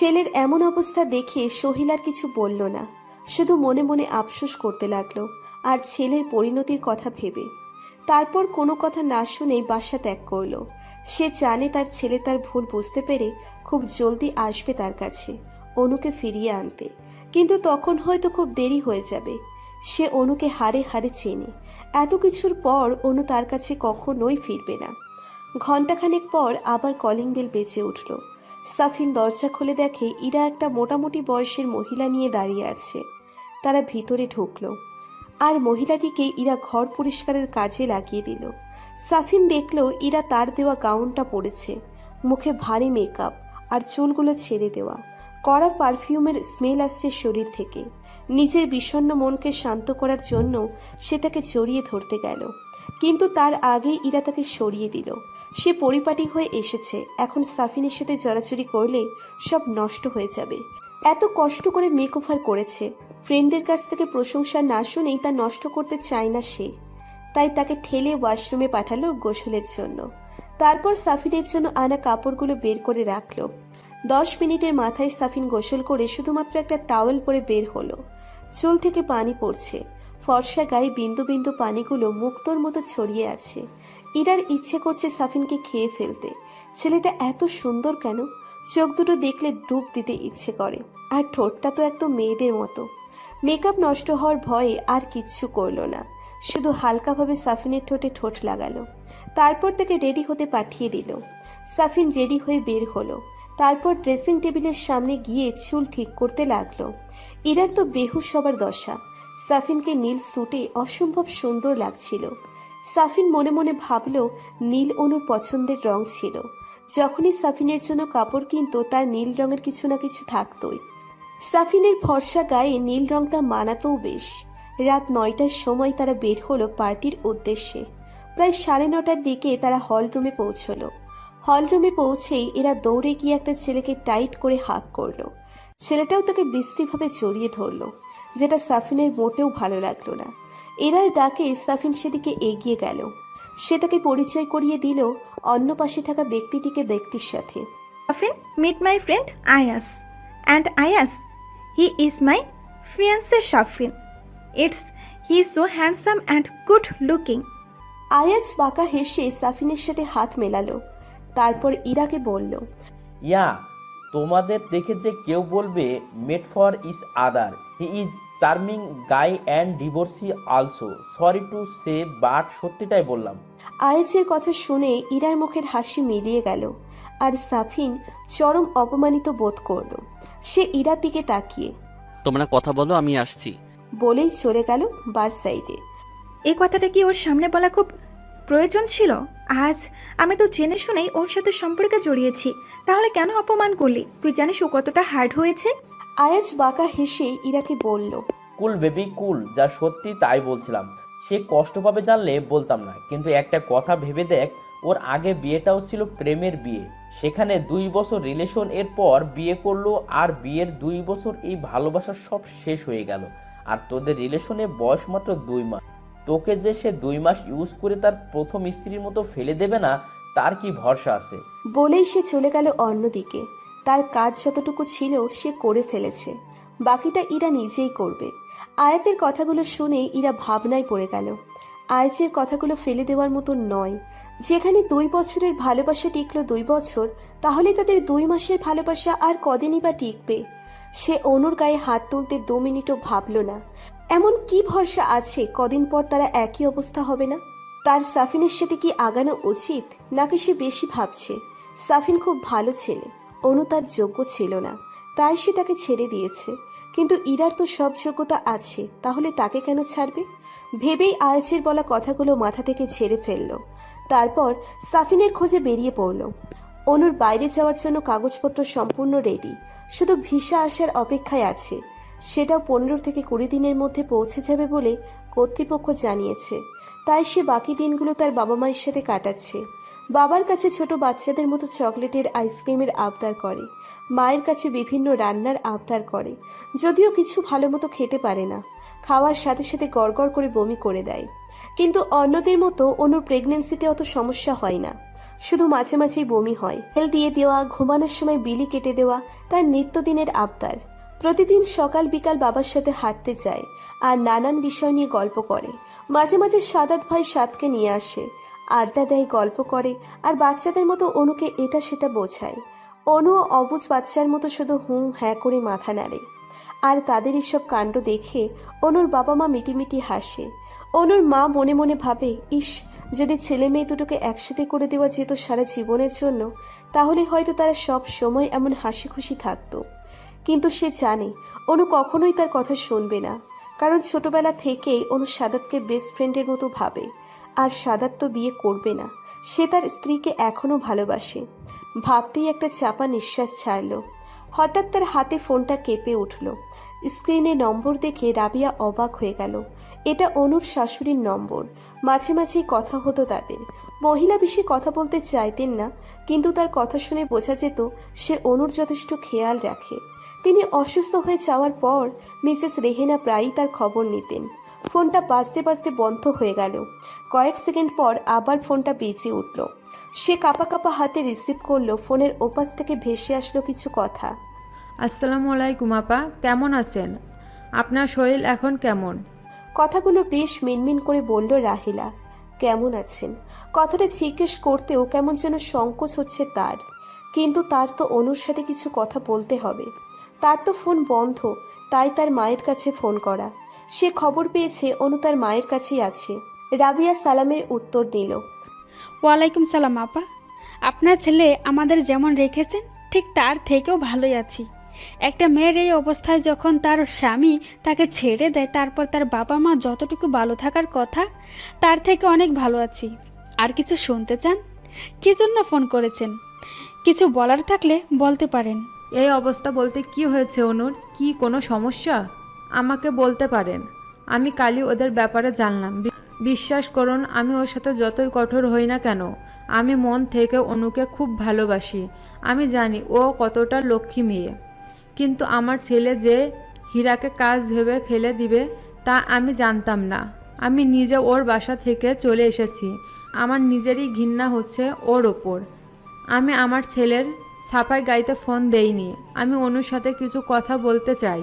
ছেলের এমন অবস্থা দেখে সোহেল আর কিছু বলল না, শুধু মনে মনে আফসোস করতে লাগলো আর ছেলের পরিণতির কথা ভেবে। তারপর কোনো কথা না শুনেই বাসা ত্যাগ করলো। সে জানে তার ছেলে তার ভুল বুঝতে পেরে খুব জলদি আসবে তার কাছে অনুকে ফিরিয়ে আনতে, কিন্তু তখন হয়তো খুব দেরি হয়ে যাবে। সে অনুকে হাড়ে হাড়ে চেনে। এত কিছুর পর অনু তার কাছে কখনোই ফিরবে না। ঘণ্টাখানেক পর আবার কলিং বেল বেজে উঠল। সাফিন দরজা খুলে দেখে ইরা একটা মোটামুটি বয়সের মহিলা নিয়ে দাঁড়িয়ে আছে। তারা ভিতরে ঢুকলো আর মহিলাটিকে ইরা ঘর পরিষ্কারের কাজে লাগিয়ে দিল। সাফিন দেখল ইরা তার দেওয়া গাউনটা পরেছে, মুখে ভারী মেকআপ আর চুলগুলো ছেড়ে দেওয়া। কড়া পারফিউমের স্মেল আসছে শরীর থেকে। নিজের বিষণ্ণ মনকে শান্ত করার জন্য সে তাকে জড়িয়ে ধরতে গেল, কিন্তু তার আগেই ইরা তাকে সরিয়ে দিল। সে পরিপাটি হয়ে এসেছে, এখন সাফিনের সাথে জড়াজড়ি করলে সব নষ্ট হয়ে যাবে। এত কষ্ট করে মেকওভার করেছে, ফ্রেন্ডের কাছ থেকে প্রশংসা না শুনেই তা নষ্ট করতে চায় না সে। তাই তাকে ঠেলে ওয়াশরুমে পাঠালো গোসলের জন্য। তারপর সাফিনের জন্য আনা কাপড়গুলো বের করে রাখলো। 10 মিনিটের মাথায় সাফিন গোসল করে শুধুমাত্র একটা টাওয়েল পরে বের হলো। চুল থেকে পানি পড়ছে, ফর্সা গায়ে বিন্দু বিন্দু পানিগুলো মুক্তোর মতো ছড়িয়ে আছে। ইরার ইচ্ছে করছে সাফিনকে খেয়ে ফেলতে। ছেলেটা এত সুন্দর কেন? চোখ দুটো দেখলে ডুব দিতে ইচ্ছে করে, আর ঠোঁটটা তো একদম মেয়েদের মতো। মেকআপ নষ্ট হওয়ার ভয়ে আর কিচ্ছু করলো না, শুধু হালকাভাবে সাফিনের ঠোঁটে ঠোঁট লাগালো। তারপর তাকে রেডি হতে পাঠিয়ে দিল। সাফিন রেডি হয়ে বের হলো। তারপর ড্রেসিং টেবিলের সামনে গিয়ে চুল ঠিক করতে লাগলো। ইরার তো বেহুশ হবার দশা। সাফিনকে নীল স্যুটে অসম্ভব সুন্দর লাগছিল। সাফিন মনে মনে ভাবল নীল অনুর পছন্দের রং ছিল। যখনই সাফিনের জন্য কাপড় কিনতো তার নীল রঙের কিছু না কিছু থাকতোই। সাফিনের ফর্সা গায়ে নীল রংটা মানাতেও বেশ। রাত 9টার সময় তারা বের হলো পার্টির উদ্দেশ্যে। প্রায় 9:30টার দিকে তারা হল রুমে পৌঁছলো। হল রুমে পৌঁছেই এরা দৌড়ে গিয়ে একটা ছেলেকে টাইট করে হাঁক করলো। ছেলেটাও তাকে বিশ্রীভাবে জড়িয়ে ধরলো, যেটা সাফিনের মোটেও ভালো লাগলো না। এরার ডাকে সাফিন সেদিকে এগিয়ে গেল। সে তাকে পরিচয় করিয়ে দিল অন্য পাশে থাকা ব্যক্তির সাথে। Safin, meet my friend Ayas. And Ayas, he is my fiancé Safin. He is so handsome and good looking. Ayaz বাঁকা হেসে সাফিনের সাথে হাত মেলালো। তারপর ইরাকে বলল, ইয়া, তোমাদের দেখে যে কেউ বলবে made for each other. He is charming guy and divorcee also. Sorry to say, but সত্যিটাই বললাম। আয়াজের কথা শুনে ইরার মুখের হাসি মিলিয়ে গেল আর সাফিন চরম অপমানিত বোধ করল। সে ইরার দিকে তাকিয়ে, তোমরা কথা বলো, আমি আসছি বলেই চলে গেল বার সাইডে। এই কথাটা কি ওর সামনে বলা খুব প্রয়োজন ছিল? আজ আমি তো জেনে শুনেই ওর সাথে সম্পর্কে জড়িয়েছি, তাহলে কেন অপমান করলি? তুই জানিস ও কতটা হার্ড হয়েছে? আয়াজ বাঁকা হেসে ইরাকে বলল, কুল বেবি কুল, যা সত্যি তাই বলছিলাম। সে কষ্ট পাবে জানলে বলতাম না, কিন্তু একটা কথা ভেবে দেখ, ওর আগে বিয়েটাও ছিল প্রেমের বিয়ে। সেখানে 2 বছর রিলেশন, এর পর বিয়ে করলো, আর বিয়ের 2 বছর এই ভালোবাসা সব শেষ হয়ে গেল। আর তোদের রিলেশনে বয়স মাত্র 2 মাস। তোকে যে সে 2 মাস ইউজ করে তার প্রথম স্ত্রীর মতো ফেলে দেবে না, তার কি ভরসা আছে? বলেই সে চলে গেল অন্যদিকে। তার কাজ যতটুকু ছিল সে করে ফেলেছে, বাকিটা ইরা নিজেই করবে। আয়াতের কথাগুলো শুনে ইরা ভাবনায় পড়ে গেল। আয়াতের কথাগুলো ফেলে দেওয়ার মতো নয়। যেখানে 2 বছরের ভালোবাসা টিকলো 2 বছর, তাহলে তাদের 2 মাসের ভালোবাসা আর কদিনই বা টিকবে? সে অনুর গায়ে হাত তুলতে 2 মিনিটও ভাবল না। এমন কি ভরসা আছে কদিন পর তারা একই অবস্থা হবে না? তার সাফিনের সাথে কি আগানো উচিত, নাকি সে বেশি ভাবছে? সাফিন খুব ভালো ছেলে, অনু তার যোগ্য ছিল না, তাই সে তাকে ছেড়ে দিয়েছে। কিন্তু ইরার তো সব যোগ্যতা আছে, তাহলে তাকে কেন ছাড়বে? ভেবেই আয়াজের বলা কথাগুলো মাথা থেকে ঝেড়ে ফেলল। তারপর সাফিনের খোঁজে বেরিয়ে পড়ল। অনুর বাইরে যাওয়ার জন্য কাগজপত্র সম্পূর্ণ রেডি, শুধু ভিসা আসার অপেক্ষায় আছে। সেটাও 15 থেকে 20 দিনের মধ্যে পৌঁছে যাবে বলে কর্তৃপক্ষ জানিয়েছে। তাই সে বাকি দিনগুলো তার বাবা মায়ের সাথে কাটাচ্ছে। বাবার কাছে ছোট বাচ্চাদের মতো চকলেটের আইসক্রিমের আবদার করে, মায়ের কাছে বিভিন্ন রান্নার আবদার করে, যদিও কিছু ভালো মতো খেতে পারে না। খাওয়ার সাথে সাথে গড়গড় করে বমি করে দেয়। কিন্তু অন্যদের মতো অনুর প্রেগনেন্সিতে অত সমস্যা হয় না, শুধু মাঝে মাঝেই বমি হয়। তেল দিয়ে দেওয়া, ঘুমানোর সময় বিলি কেটে দেওয়া, তার নিত্যদিনের আবদার। প্রতিদিন সকাল বিকাল বাবার সাথে হাঁটতে যায় আর নানান বিষয় নিয়ে গল্প করে। মাঝে মাঝে সাদাত ভাই সাদকে নিয়ে আসে, আড্ডা দেয়, গল্প করে আর বাচ্চাদের মতো অনুকে এটা সেটা বোঝায়। অনুও অবুঝ বাচ্চার মতো শুধু হুঁ হ্যাঁ করে মাথা নাড়ে। আর তাদের এসব কাণ্ড দেখে অনুর বাবা মা মিটিমিটি হাসে। অনুর মা মনে মনে ভাবে, ইস, যদি ছেলে মেয়ে দুটোকে একসাথে করে দেওয়া যেত সারা জীবনের জন্য, তাহলে হয়তো তারা সব সময় এমন হাসি খুশি থাকতো। কিন্তু সে জানে অনু কখনোই তার কথা শুনবে না, কারণ ছোটবেলা থেকেই অনু সাদাতকে বেস্ট ফ্রেন্ডের মতো ভাবে। আর সাদাত তো বিয়ে করবে না, সে তার স্ত্রীকে এখনো ভালোবাসে। ভাবতেই একটা চাপা নিঃশ্বাস ছাড়ল। হঠাৎ তার হাতে ফোনটা কেঁপে উঠল। স্ক্রিনে নম্বর দেখে রাবিয়া অবাক হয়ে গেল। এটা অনুর শাশুড়ির নম্বর। মাঝে মাঝেই কথা হতো তাদের। মহিলা বেশি কথা বলতে চাইতেন না, কিন্তু তার কথা শুনে বোঝা যেত সে অনুর যথেষ্ট খেয়াল রাখে। তিনি অসুস্থ হয়ে যাওয়ার পর মিসেস রেহেনা প্রায়ই তার খবর নিতেন। ফোনটা বাজতে বাজতে বন্ধ হয়ে গেল। কয়েক সেকেন্ড পর আবার ফোনটা বেজে উঠল। সে কাঁপা কাঁপা হাতে রিসিভ করলো। ফোনের ওপাশ থেকে ভেসে আসলো কিছু কথা। আসসালামু আলাইকুম আপা, কেমন আছেন? আপনার শরীর এখন কেমন? কথাগুলো বেশ মিনমিন করে বলল রাহিলা। কেমন আছেন কথাটা জিজ্ঞেস করতেও কেমন যেন সংকোচ হচ্ছে তার। কিন্তু তার তো অনুর সাথে কিছু কথা বলতে হবে। তার তো ফোন বন্ধ, তাই তার মায়ের কাছে ফোন করা। সে খবর পেয়েছে অনু তার মায়ের কাছেই আছে। রাবিয়া সালামের উত্তর দিল। ওয়ালাইকুম সালাম আপা, আপনার ছেলে আমাদের যেমন রেখেছেন ঠিক তার থেকেও ভালোই আছি। একটা মেয়ের এই অবস্থায় যখন তার স্বামী তাকে ছেড়ে দেয়, তারপর তার বাবা মা যতটুকু ভালো থাকার কথা তার থেকে অনেক ভালো আছি। আর কিছু শুনতে চান? কী জন্য ফোন করেছেন? কিছু বলার থাকলে বলতে পারেন। এই অবস্থা বলতে কি হয়েছে অনুর? কি কোনো সমস্যা? আমাকে বলতে পারেন। আমি কালই ওদের ব্যাপারে জানলাম। বিশ্বাস করুন, আমি ওর সাথে যতই কঠোর হই না কেন, আমি মন থেকে অনুকে খুব ভালোবাসি। আমি জানি ও কতটা লক্ষ্মী মেয়ে, কিন্তু আমার ছেলে যে হীরাকে কাজ ভেবে ফেলে দিবে তা আমি জানতাম না। আমি নিজে ওর বাসা থেকে চলে এসেছি। আমার নিজেরই ঘৃণা হচ্ছে ওর ওপর। আমি আমার ছেলের সাফাই গাইতে ফোন দেইনি। আমি অনুর সাথে কিছু কথা বলতে চাই।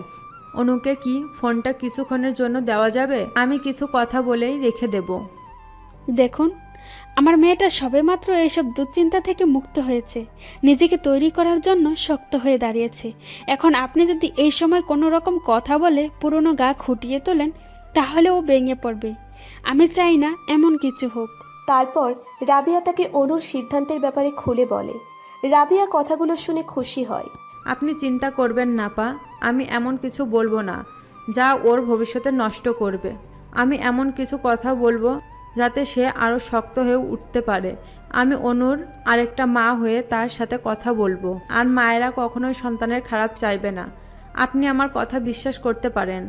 অনুকে কি ফোনটা কিছুক্ষণের জন্য দেওয়া যাবে? আমি কিছু কথা বলেই রেখে দেব। দেখুন, আমার মেয়েটা সবেমাত্র এইসব দুশ্চিন্তা থেকে মুক্ত হয়েছে, নিজেকে তৈরি করার জন্য শক্ত হয়ে দাঁড়িয়েছে। এখন আপনি যদি এই সময় কোনো রকম কথা বলে পুরনো গা খুঁটিয়ে তোলেন, তাহলে ও ভেঙে পড়বে। আমি চাই না এমন কিছু হোক। তারপর রাবিয়া তাকে অনুর সিদ্ধান্তের ব্যাপারে খুলে বলে। রাবিয়া কথাগুলো শুনে খুশি হয়। আপনি চিন্তা করবেন না পা, আমি এমন কিছু বলবো না যা ওর ভবিষ্যতে নষ্ট করবে। আমি এমন কিছু কথা বলবো যাতে সে আরও শক্ত হয়ে উঠতে পারে। আমি অনুর আরেকটা মা হয়ে তার সাথে কথা বলবো। আর মায়েরা কখনোই সন্তানের খারাপ চাইবে না। আপনি আমার কথা বিশ্বাস করতে পারেন।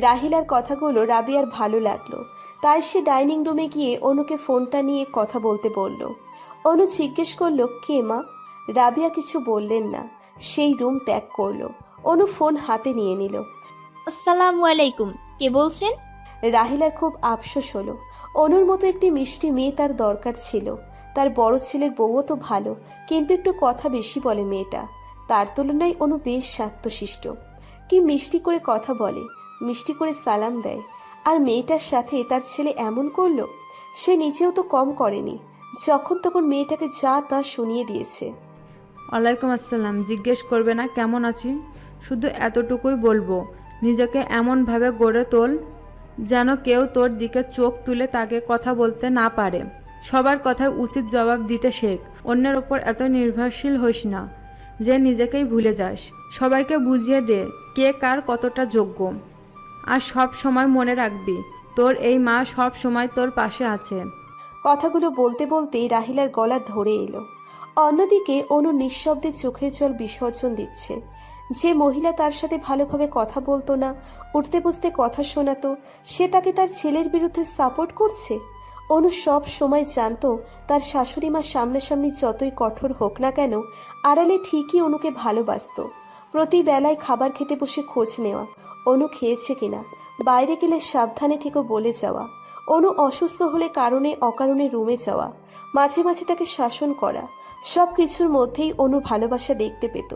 রাহিলার কথাগুলো রাবিয়ার ভালো লাগলো, তাই সে ডাইনিং রুমে গিয়ে অনুকে ফোনটা নিয়ে কথা বলতে বলল। অনু জিজ্ঞেস করলো, কে মা? রাবিয়া কিছু বললেন না, সেই রুম ত্যাগ করলো। অনু ফোন হাতে নিয়ে নিল। আসসালামু আলাইকুম, কে বলছেন? রাহিলার খুব আফসোস হলো। অনুর মতো একটি মিষ্টি মেয়ে তার দরকার ছিল। তার বড় ছেলের বউও তো ভালো, কিন্তু একটু কথা বেশি বলে মেয়েটা। তার তুলনায় অনু বেশ শান্তশিষ্ট। কি মিষ্টি করে কথা বলে, মিষ্টি করে সালাম দেয়। আর মেয়েটার সাথে তার ছেলে এমন করলো, সে নিজেও তো কম করেনি। যখন তখন মেয়েটাকে যা তা শুনিয়ে দিয়েছে। ওয়ালাইকুম আসসালাম। জিজ্ঞেস করবে না কেমন আছি, শুধু এতটুকুই বলবো, নিজেকে এমনভাবে গড়ে তোল যেন কেউ তোর দিকে চোখ তুলে তাকে কথা বলতে না পারে। সবার কথায় উচিত জবাব দিতে শেখ। অন্যের ওপর এত নির্ভরশীল হইস না যে নিজেকেই ভুলে যাস। সবাইকে বুঝিয়ে দে কে কার কতটা যোগ্য। আর সব সময় মনে রাখবি, তোর এই মা সব সময় তোর পাশে আছে। কথাগুলো বলতে বলতেই রাহিলার গলা ধরে এলো। অন্যদিকে অনু নিঃশব্দে চোখের জল বিসর্জন দিচ্ছে। যে মহিলা তার সাথে ভালোভাবে কথা বলতো না, উঠতে বসতে কথা শোনাতো, সে তাকে তার ছেলের বিরুদ্ধে সাপোর্ট করছে। অনু সব সময় জানতো তার শাশুড়ি মা সামনাসামনি যতই কঠোর হোক না কেন, আড়ালে ঠিকই অনুকে ভালোবাসতো। প্রতি বেলায় খাবার খেতে বসে খোঁজ নেওয়া, অনু খেয়েছে কিনা, বাইরে গেলে সাবধানে থেকেও বলে যাওয়া, অনু অসুস্থ হলে কারণে অকারণে রুমে যাওয়া, মাঝে মাঝে তাকে শাসন করা, সব কিছুর মধ্যেই অনু ভালোবাসা দেখতে পেত।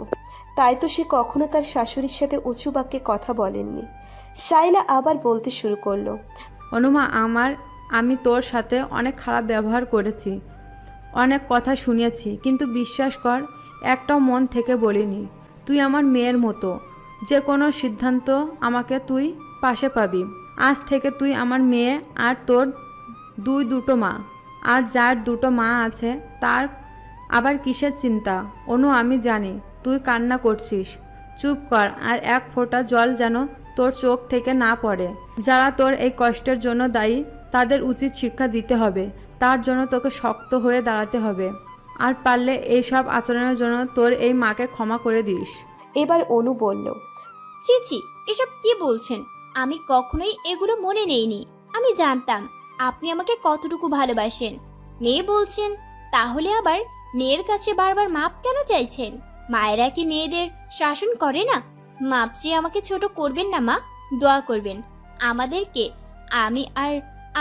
তাই তো সে কখনো তার শাশুড়ির সাথে উঁচু বাক্যে কথা বলেননি। শাইলা আবার বলতে শুরু করলো। অনুমা, আমি তোর সাথে অনেক খারাপ ব্যবহার করেছি, অনেক কথা শুনিয়েছি, কিন্তু বিশ্বাস কর একটাও মন থেকে বলিনি। তুই আমার মেয়ের মতো, যে কোনো সিদ্ধান্ত আমাকে তুই পাশে পাবি। আজ থেকে তুই আমার মেয়ে, আর তোর দুটো মা। আর যার দুটো মা আছে তার আবার কিসের চিন্তা? অনু, আমি জানি তুই কান্না করছিস, চুপ কর, আর এক ফোঁটা জল যেন তোর চোখ থেকে না পড়ে। যারা তোর এই কষ্টের জন্য দায়ী তাদের উচিত শিক্ষা দিতে হবে, তার জন্য তোকে শক্ত হয়ে দাঁড়াতে হবে। আর পারলে এইসব আচরণের জন্য তোর এই মাকে ক্ষমা করে দিস। এবার অনু বলল। চিচি, এসব কি বলছেন? আমি কখনোই এগুলো মনে নেইনি। আমি জানতাম আপনি আমাকে কতটুকু ভালোবাসেন। মেয়ে বলছেন, তাহলে আবার মেয়ের কাছে বারবার মাপ কেন চাইছেন? মায়েরা কি মেয়েদের শাসন করে না? মাপ চেয়ে আমাকে ছোট করবেন না মা, দোয়া করবেন আমাদেরকে। আমি আর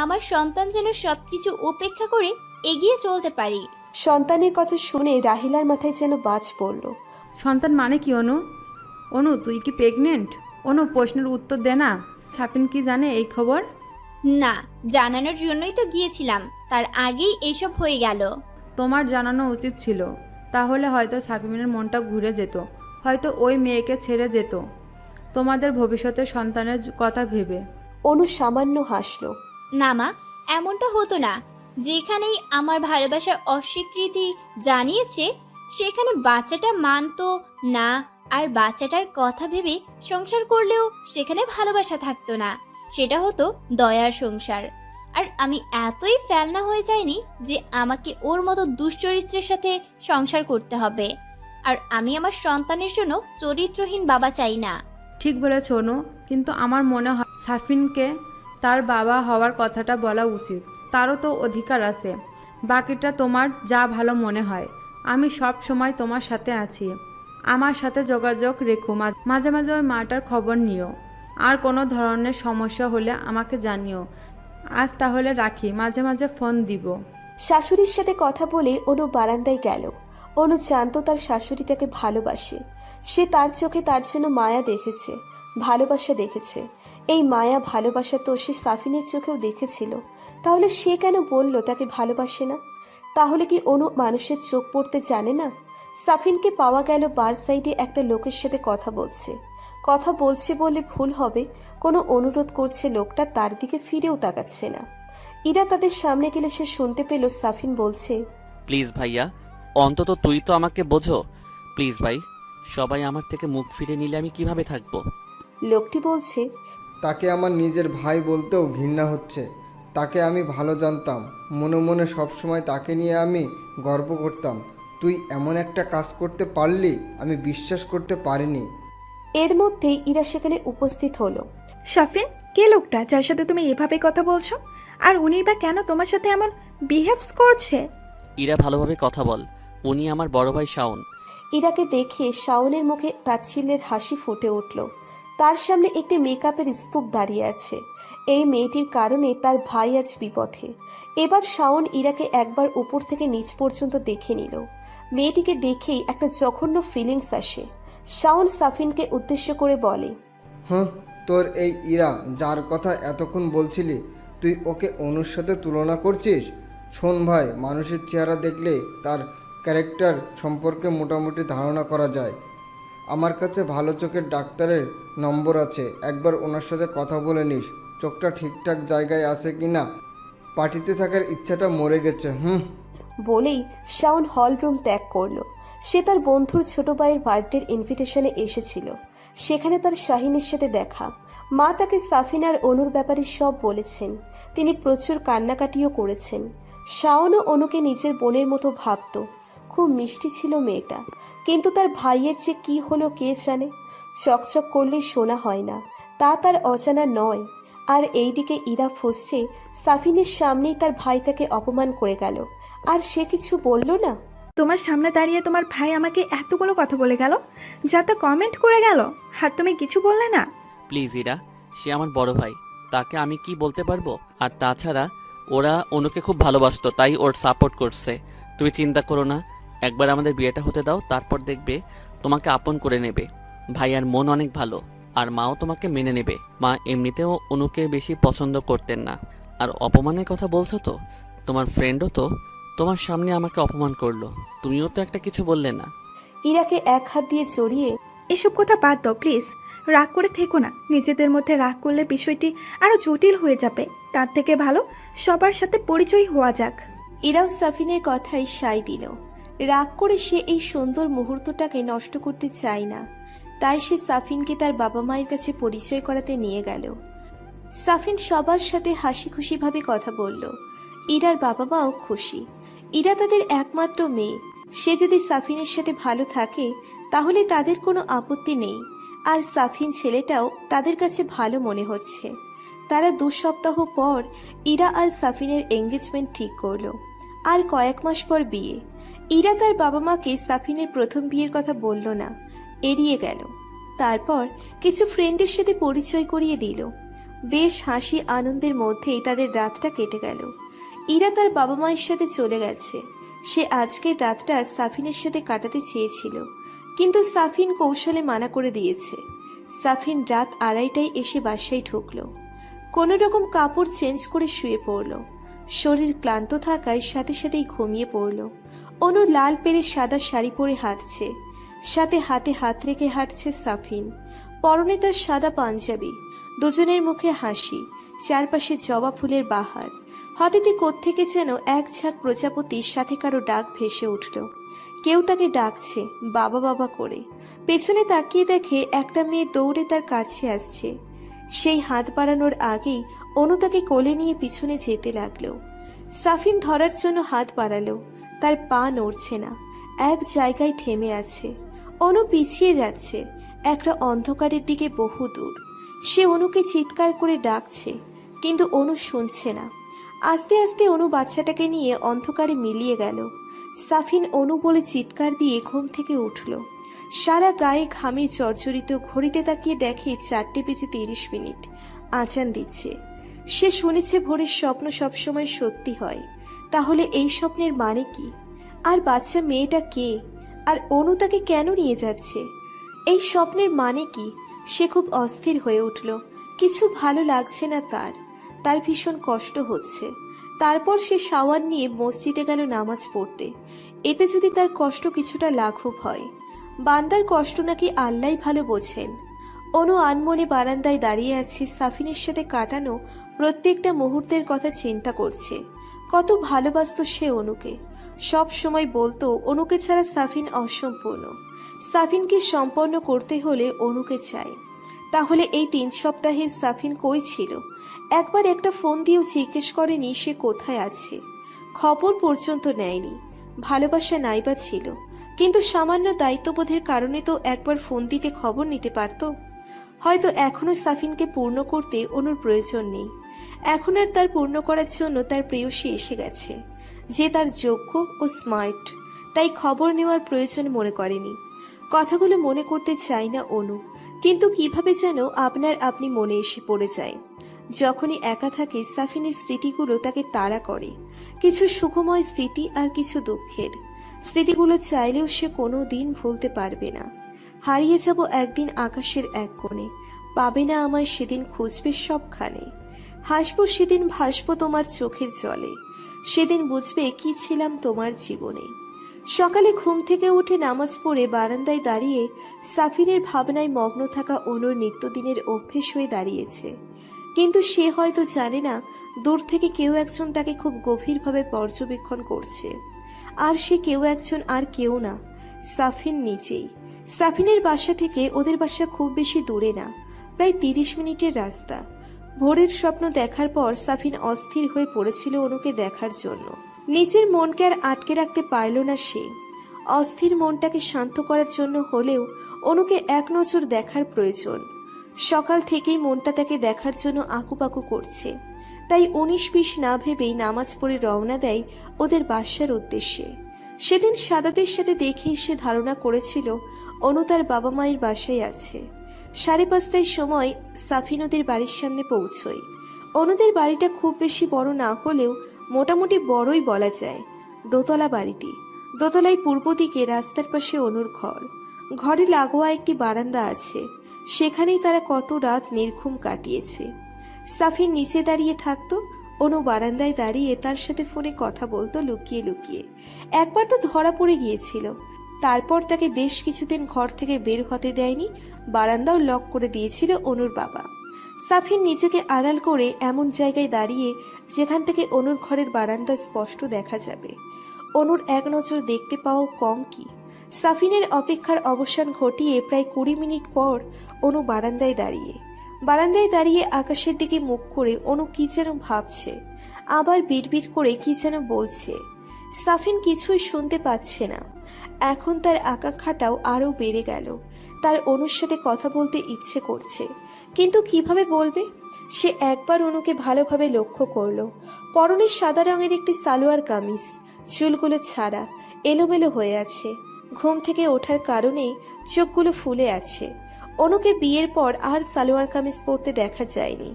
আমার সন্তান যেন সবকিছু উপেক্ষা করে এগিয়ে চলতে পারি। সন্তানের কথা শুনে রাহিলার মাথায় যেন বাজ পড়ল। সন্তান মানে কি অনু? অনু, তুই কি প্রেগনেন্ট? অনু, প্রশ্নের উত্তর দে না। সাফিন কি জানে এই খবর? না, জানানোর জন্যই তো গিয়েছিলাম, তার আগেই এইসব হয়ে গেল। তোমার জানানো উচিত ছিল, তাহলে হয়তো সাফিনের মনটা ঘুরে যেত, হয়তো ওই মেয়েকে ছেড়ে যেত তোমাদের ভবিষ্যতের সন্তানের কথা ভেবে। অনু সামান্য হাসলো। না মা, এমনটা হতো না। যেখানেই আমার ভালোবাসার অস্বীকৃতি জানিয়েছে সেখানে বাচ্চাটা মানতো না, আর বাচ্চাটার কথা ভেবে সংসার করলেও সেখানে ভালোবাসা থাকতো না, সেটা হতো দয়ার সংসার। আর আমি এতই ফেলনা হয়ে যাইনি যে আমাকে ওর মতো দুশ্চরিত্রের সাথে সংসার করতে হবে। আর আমি আমার সন্তানের জন্য চরিত্রহীন বাবা চাই না। ঠিক বলেছ অনু, কিন্তু আমার মনে হয় সাফিনকে তার বাবা হওয়ার কথাটা বলা উচিত। তারও তো অধিকার আছে। বাকিটা তোমার যা ভালো মনে হয়। আমি সব সময় তোমার সাথে আছি। আমার সাথে যোগাযোগ রেখো, মাঝে মাঝে ওই মাটার খবর নিও। আর কোনো ধরনের সমস্যা হলে আমাকে জানিও। আজ তাহলে রাখি, মাঝে মাঝে ফোন দিব। শাশুড়ির সাথে কথা বলে অনু বারান্দায় গেল। অনু জানতো তার শাশুড়ি তাকে ভালোবাসে। সে তার চোখে তার জন্য মায়া দেখেছে, ভালোবাসা দেখেছে। এই মায়া ভালোবাসা তো সে সাফিনের চোখেও দেখেছিল। তাহলে সে কেন বলল তাকে ভালোবাসে না? তাহলে কি অনু মানুষের চোখ পড়তে জানে না? সাফিনকে পাওয়া গেল বার সাইডে একটা লোকের সাথে কথা বলছে বলে ভুল হবে। কোনো অনুরোধ করছে লোকটা, তার দিকে ফিরেও তাকাচ্ছে না। ইরা তাদের সামনে গেলে সে শুনতে পেল সাফিন বলছে, প্লিজ ভাইয়া, অন্তত তুই তো আমাকে বোঝো। প্লিজ ভাই, সবাই আমার থেকে মুখ ফিরে নিলে আমি কিভাবে থাকবো? লোকটি বলছে, তাকে আমার নিজের ভাই বলতেও ঘৃণা হচ্ছে। তাকে আমি ভালো জানতাম, মনে মনে সবসময় তাকে নিয়ে আমি গর্ব করতাম। তুই এমন একটা কাজ করতে পারলি, আমি বিশ্বাস করতে পারিনি। এর মধ্যেই ইরা সেখানে উপস্থিত হলো। সাফিন, কে লোকটা যার সাথে তুমি এভাবে কথা বলছো? আর উনি বা কেন তোমার সাথে এমন বিহেভস করছে? ইরা, ভালোভাবে কথা বল। উনি আমার বড় ভাই শাওন। ইরাকে দেখে শাওনের মুখে তাচ্ছিল্যের হাসি ফুটে উঠল। তার সামনে একটি মেকআপের স্তূপ দাঁড়িয়ে আছে। এই মেয়েটির কারণে তার ভাই আজ বিপথে। এবার শাওন ইরাকে একবার উপর থেকে নিচ পর্যন্ত দেখে নিল। মেয়েটিকে দেখেই একটা জঘন্য ফিলিংস আসে। শাওন সাফিনকে উদ্দেশ্য করে বলে, হ্যাঁ, তোর এই ইরা যার কথা এতক্ষণ বলছিলি, তুই ওকে অনুর সাথে তুলনা করছিস? শোন ভাই, মানুষের চেহারা দেখলে তার ক্যারেক্টার সম্পর্কে মোটামুটি ধারণা করা যায়। আমার কাছে ভালো চোখের ডাক্তারের নম্বর আছে, একবার ওনার সাথে কথা বলে নিস চোখটা ঠিকঠাক জায়গায় আছে কি না। পার্টিতে থাকার ইচ্ছাটা মরে গেছে। বলেই শাওন হল রুম ত্যাগ করলো। সে তার বন্ধুর ছোট ভাইয়ের বার্থডের ইনভিটেশনে এসেছিল। সেখানে তার শাহিনের সাথে দেখা। মা তাকে সাফিন আর অনুর ব্যাপারে সব বলেছেন। তিনি প্রচুর কান্নাকাটিও করেছেন। শাওনও অনুকে নিজের বোনের মতো ভাবত। খুব মিষ্টি ছিল মেয়েটা, কিন্তু তার ভাইয়ের যে কি হলো কে জানে। চকচক করলেই শোনা হয় না, তা তার অজানা নয়। আর এইদিকে ইরা ফুঁসছে সাফিনের সামনেই তার ভাই তাকে অপমান করে গেল, আর সে কিছু বলল না। তোমার সামনে দাঁড়িয়ে তোমার ভাই আমাকে এতগুলো কথা বলে গেল, যাতে কমেন্ট করে গেল, আর তুমি কিছু বললে না? প্লিজ ইরা, সে আমার বড় ভাই, তাকে আমি কি বলতে পারবো? আর তাছাড়া ওরা অনুকে খুব ভালোবাসতো, তাই ওর সাপোর্ট করছে। তুমি চিন্তা করো না, একবার আমাদের বিয়েটা হতে দাও, তারপর দেখবে তোমাকে আপন করে নেবে। ভাইয়ার মন অনেক ভালো, আর মাও তোমাকে মেনে নেবে। মা এমনিতেও অনুকে বেশি পছন্দ করতেন না। আর অপমানের কথা বলছো তো, তোমার ফ্রেন্ডও তো তোমার সামনে আমাকে অপমান করলো, তুমিও তো একটা কিছু বললে না। ইরাকে এক হাত দিয়ে জড়িয়ে এসব কথা বাদ দাও প্লিজ, রাগ করে থেকো না। নিজেদের মধ্যে রাগ করলে বিষয়টি আরো জটিল হয়ে যাবে। তার থেকে ভালো সবার সাথে পরিচয় হওয়া যাক। ইরাও সাফিনের কথাই সায় দিল। রাগ করে সে এই সুন্দর মুহূর্তটাকে নষ্ট করতে চায় না, তাই সে সাফিনকে তার বাবা মায়ের কাছে পরিচয় করাতে নিয়ে গেল। সাফিন সবার সাথে হাসি খুশি ভাবে কথা বলল। ইরার বাবা মাও খুশি। ইরা তাদের একমাত্র মেয়ে, সে যদি সাফিনের সাথে ভালো থাকে তাহলে তাদের কোনো আপত্তি নেই। আর সাফিন ছেলেটাও তাদের কাছে ভালো মনে হচ্ছে। তারা 2 সপ্তাহ পর ইরা আর সাফিনের এঙ্গেজমেন্ট ঠিক করলো। আর কয়েক মাস পর বিয়ে। ইরা তার বাবা মাকে সাফিনের প্রথম বিয়ের কথা বলল না, এড়িয়ে গেল। তারপর কিছু ফ্রেন্ডের সাথে পরিচয় করিয়ে দিল। বেশ হাসি আনন্দের মধ্যেই তাদের রাতটা কেটে গেল। ইরা তার বাবা মায়ের সাথে চলে গেছে। সে আজকের রাতটা সাফিনের সাথে কাটাতে চেয়েছিল, কিন্তু সাফিন কৌশলে মানা করে দিয়েছে। সাফিন রাত 2:30টায় এসে বাসায় ঢুকলো। কোনো রকম কাপড় চেঞ্জ করে শুয়ে পড়ল। শরীর ক্লান্ত থাকায় সাথে সাথেই ঘুমিয়ে পড়ল। অনু লাল পেরে সাদা শাড়ি পরে হাঁটছে, সাথে হাতে হাত রেখে হাঁটছে সাফিন। পরনে তার সাদা পাঞ্জাবি। দুজনের মুখে হাসি, চারপাশে জবা ফুলের বাহার। হঠাৎই কোত্থেকে যেন এক ঝাঁক প্রজাপতির সাথে কারো ডাক ভেসে উঠল। কেউ তাকে ডাকছে বাবা বাবা করে। পেছনে তাকিয়ে দেখে একটা মেয়ে দৌড়ে তার কাছে আসছে। সেই হাত বাড়ানোর আগেই অনু তাকে কোলে নিয়ে পিছনে যেতে লাগলো। সাফিন ধরার জন্য হাত বাড়ালো, তার পা নড়ছে না, এক জায়গায় থেমে আছে। অনু পিছিয়ে যাচ্ছে একটা অন্ধকারের দিকে বহু দূর। সে অনুকে চিৎকার করে ডাকছে, কিন্তু অনু শুনছে না। আস্তে আস্তে অনু বাচ্চাটাকে নিয়ে অন্ধকারে মিলিয়ে গেল। সাফিন অনু বলে চিৎকার দিয়ে ঘুম থেকে উঠল। সারা গায়ে ঘামে জর্জরিত। ঘড়িতে তাকিয়ে দেখে 4:30 আজান দিচ্ছে। সে শুনেছে ভোরের স্বপ্ন সবসময় সত্যি হয়। তাহলে এই স্বপ্নের মানে কি? আর বাচ্চা মেয়েটা কে? আর অনু তাকে কেন নিয়ে যাচ্ছে? এই স্বপ্নের মানে কি? সে খুব অস্থির হয়ে উঠল। কিছু ভালো লাগছে না তার ভীষণ কষ্ট হচ্ছে। তারপর সে শাওয়ার নিয়ে মসজিদে গেল নামাজ পড়তে। এতে যদি তার কষ্ট কিছুটা লাঘব হয়। বান্দার কষ্ট নাকি আল্লাহ ভালো বোঝেন। অনু আনমনে বারান্দায় দাঁড়িয়ে আছে, সাফিনের সাথে কাটানো প্রত্যেকটা মুহূর্তের কথা চিন্তা করছে। কত ভালোবাসতো সে অনুকে। সব সময় বলতো অনুকে ছাড়া সাফিন অসম্পূর্ণ। সাফিনকে সম্পন্ন করতে হলে অনুকে চাই। তাহলে এই 3 সপ্তাহের সাফিন কই ছিল? একবার একটা ফোন দিয়েও জিজ্ঞেস করেনি সে কোথায় আছে। খবর পর্যন্ত নেয়নি। ভালোবাসা নাইবা ছিল, কিন্তু সামান্য দায়িত্ববোধের কারণে তো একবার ফোন দিতে খবর নিতে পারত। হয়তো এখনো সাফিনকে পূর্ণ করতে অনুর প্রয়োজন নেই। এখন আর তার পূর্ণ করার জন্য তার প্রেয়সী এসে গেছে, যে তার যোগ্য ও স্মার্ট। তাই খবর নেওয়ার প্রয়োজন মনে করেনি। কথাগুলো মনে করতে চায় না অনু, কিন্তু কিভাবে যেন আপনি মনে এসে পড়ে যায়। যখনই একা থাকে সাফিনের স্মৃতিগুলো তাকে তাড়া করে। কিছু সুখময় স্মৃতি আর কিছু দুঃখের স্মৃতিগুলো চাইলেও সে কোনো দিন ভুলতে পারবে না। হারিয়ে যাব একদিন আকাশের এক কোণে, পাবে না আমায় সেদিন খুঁজবে সবখানে। হাসবো সেদিন, ভাসবো তোমার চোখের জলে, সেদিন বুঝবে কি ছিলাম তোমার জীবনে। সকালে ঘুম থেকে উঠে নামাজ পড়ে বারান্দায় দাঁড়িয়ে সাফিনের ভাবনায় মগ্ন থাকা অনুর নিত্যদিনের অভ্যেস হয়ে দাঁড়িয়েছে। কিন্তু সে হয়তো জানে না দূর থেকে কেউ একজন তাকে খুব গভীরভাবে পর্যবেক্ষণ করছে। আর সে কেউ একজন আর কেউ না, সাফিন নিজেই। সাফিনের বাসা থেকে ওদের বাসা খুব বেশি দূরে না, প্রায় 30 মিনিটের রাস্তা। ভোরের স্বপ্ন দেখার পর সাফিন অস্থির হয়ে পড়েছিল অনুকে দেখার জন্য। নিজের মনকে আর আটকে রাখতে পারল না সে। অস্থির মনটাকে শান্ত করার জন্য হলেও অনুকে এক নজর দেখার প্রয়োজন। সকাল থেকেই মনটা তাকে দেখার জন্য আকুপাকু করছে। তাই 19-20 না ভেবেই নামাজ পড়ে রওনা দেয় ওদের বাসার উদ্দেশ্যে। সেদিন সাদাতের সাথে দেখে সে ধারণা করেছিল অনু তার বাবা মায়ের বাসায় আছে। 5:30টার সময় সাফিন ওদের বাড়ির সামনে পৌঁছয়। অনুদের বাড়িটা খুব বেশি বড় না হলেও মোটামুটি বড়ই বলা যায়। দোতলা বাড়িটি। দোতলায় পূর্ব দিকে রাস্তার পাশে অনুর ঘর। ঘরে লাগোয়া একটি বারান্দা আছে, সেখানেই তারা কত রাত নির্ঘুম কাটিয়েছে। সাফিন নিচে দাঁড়িয়ে থাকতো, অনু বারান্দায় দাঁড়িয়ে তার সাথে ফোনে কথা বলতো লুকিয়ে লুকিয়ে। একবার তো ধরা পড়ে গিয়েছিল, তারপর তাকে বেশ কিছুদিন ঘর থেকে বের হতে দেয়নি, বারান্দাও লক করে দিয়েছিল অনুর বাবা। সাফিন নিজেকে আড়াল করে এমন জায়গায় দাঁড়িয়ে যেখান থেকে অনুর ঘরের বারান্দা স্পষ্ট দেখা যাবে। অনুর এক নজর দেখতে পাওয়া কম কি। সাফিনের অপেক্ষার অবসান ঘটিয়ে প্রায় 20 মিনিট পর অনু বারান্দায় দাঁড়িয়ে আকাশের দিকে মুখ করে অনু কি যেন ভাবছে, আবার বিড়বিড় করে কি যেন বলছে। সাফিন কিছুই শুনতে পাচ্ছে না। এখন তার আকাঙ্ক্ষাটাও আরো বেড়ে গেল। তার অনুর সাথে কথা বলতে ইচ্ছে করছে, কিন্তু কিভাবে বলবে? সে একবার অনুকে ভালোভাবে লক্ষ্য করলো। পরনে সাদা রঙের একটি সালোয়ার কামিজ, চুলগুলো ছাড়া, এলোমেলো হয়ে আছে। ঘুম থেকে ওঠার কারণে চোখগুলো ফুলে আছে। অনুকে বিয়ের পর আর সালোয়ার কামিজ পরতে দেখা যায়নি,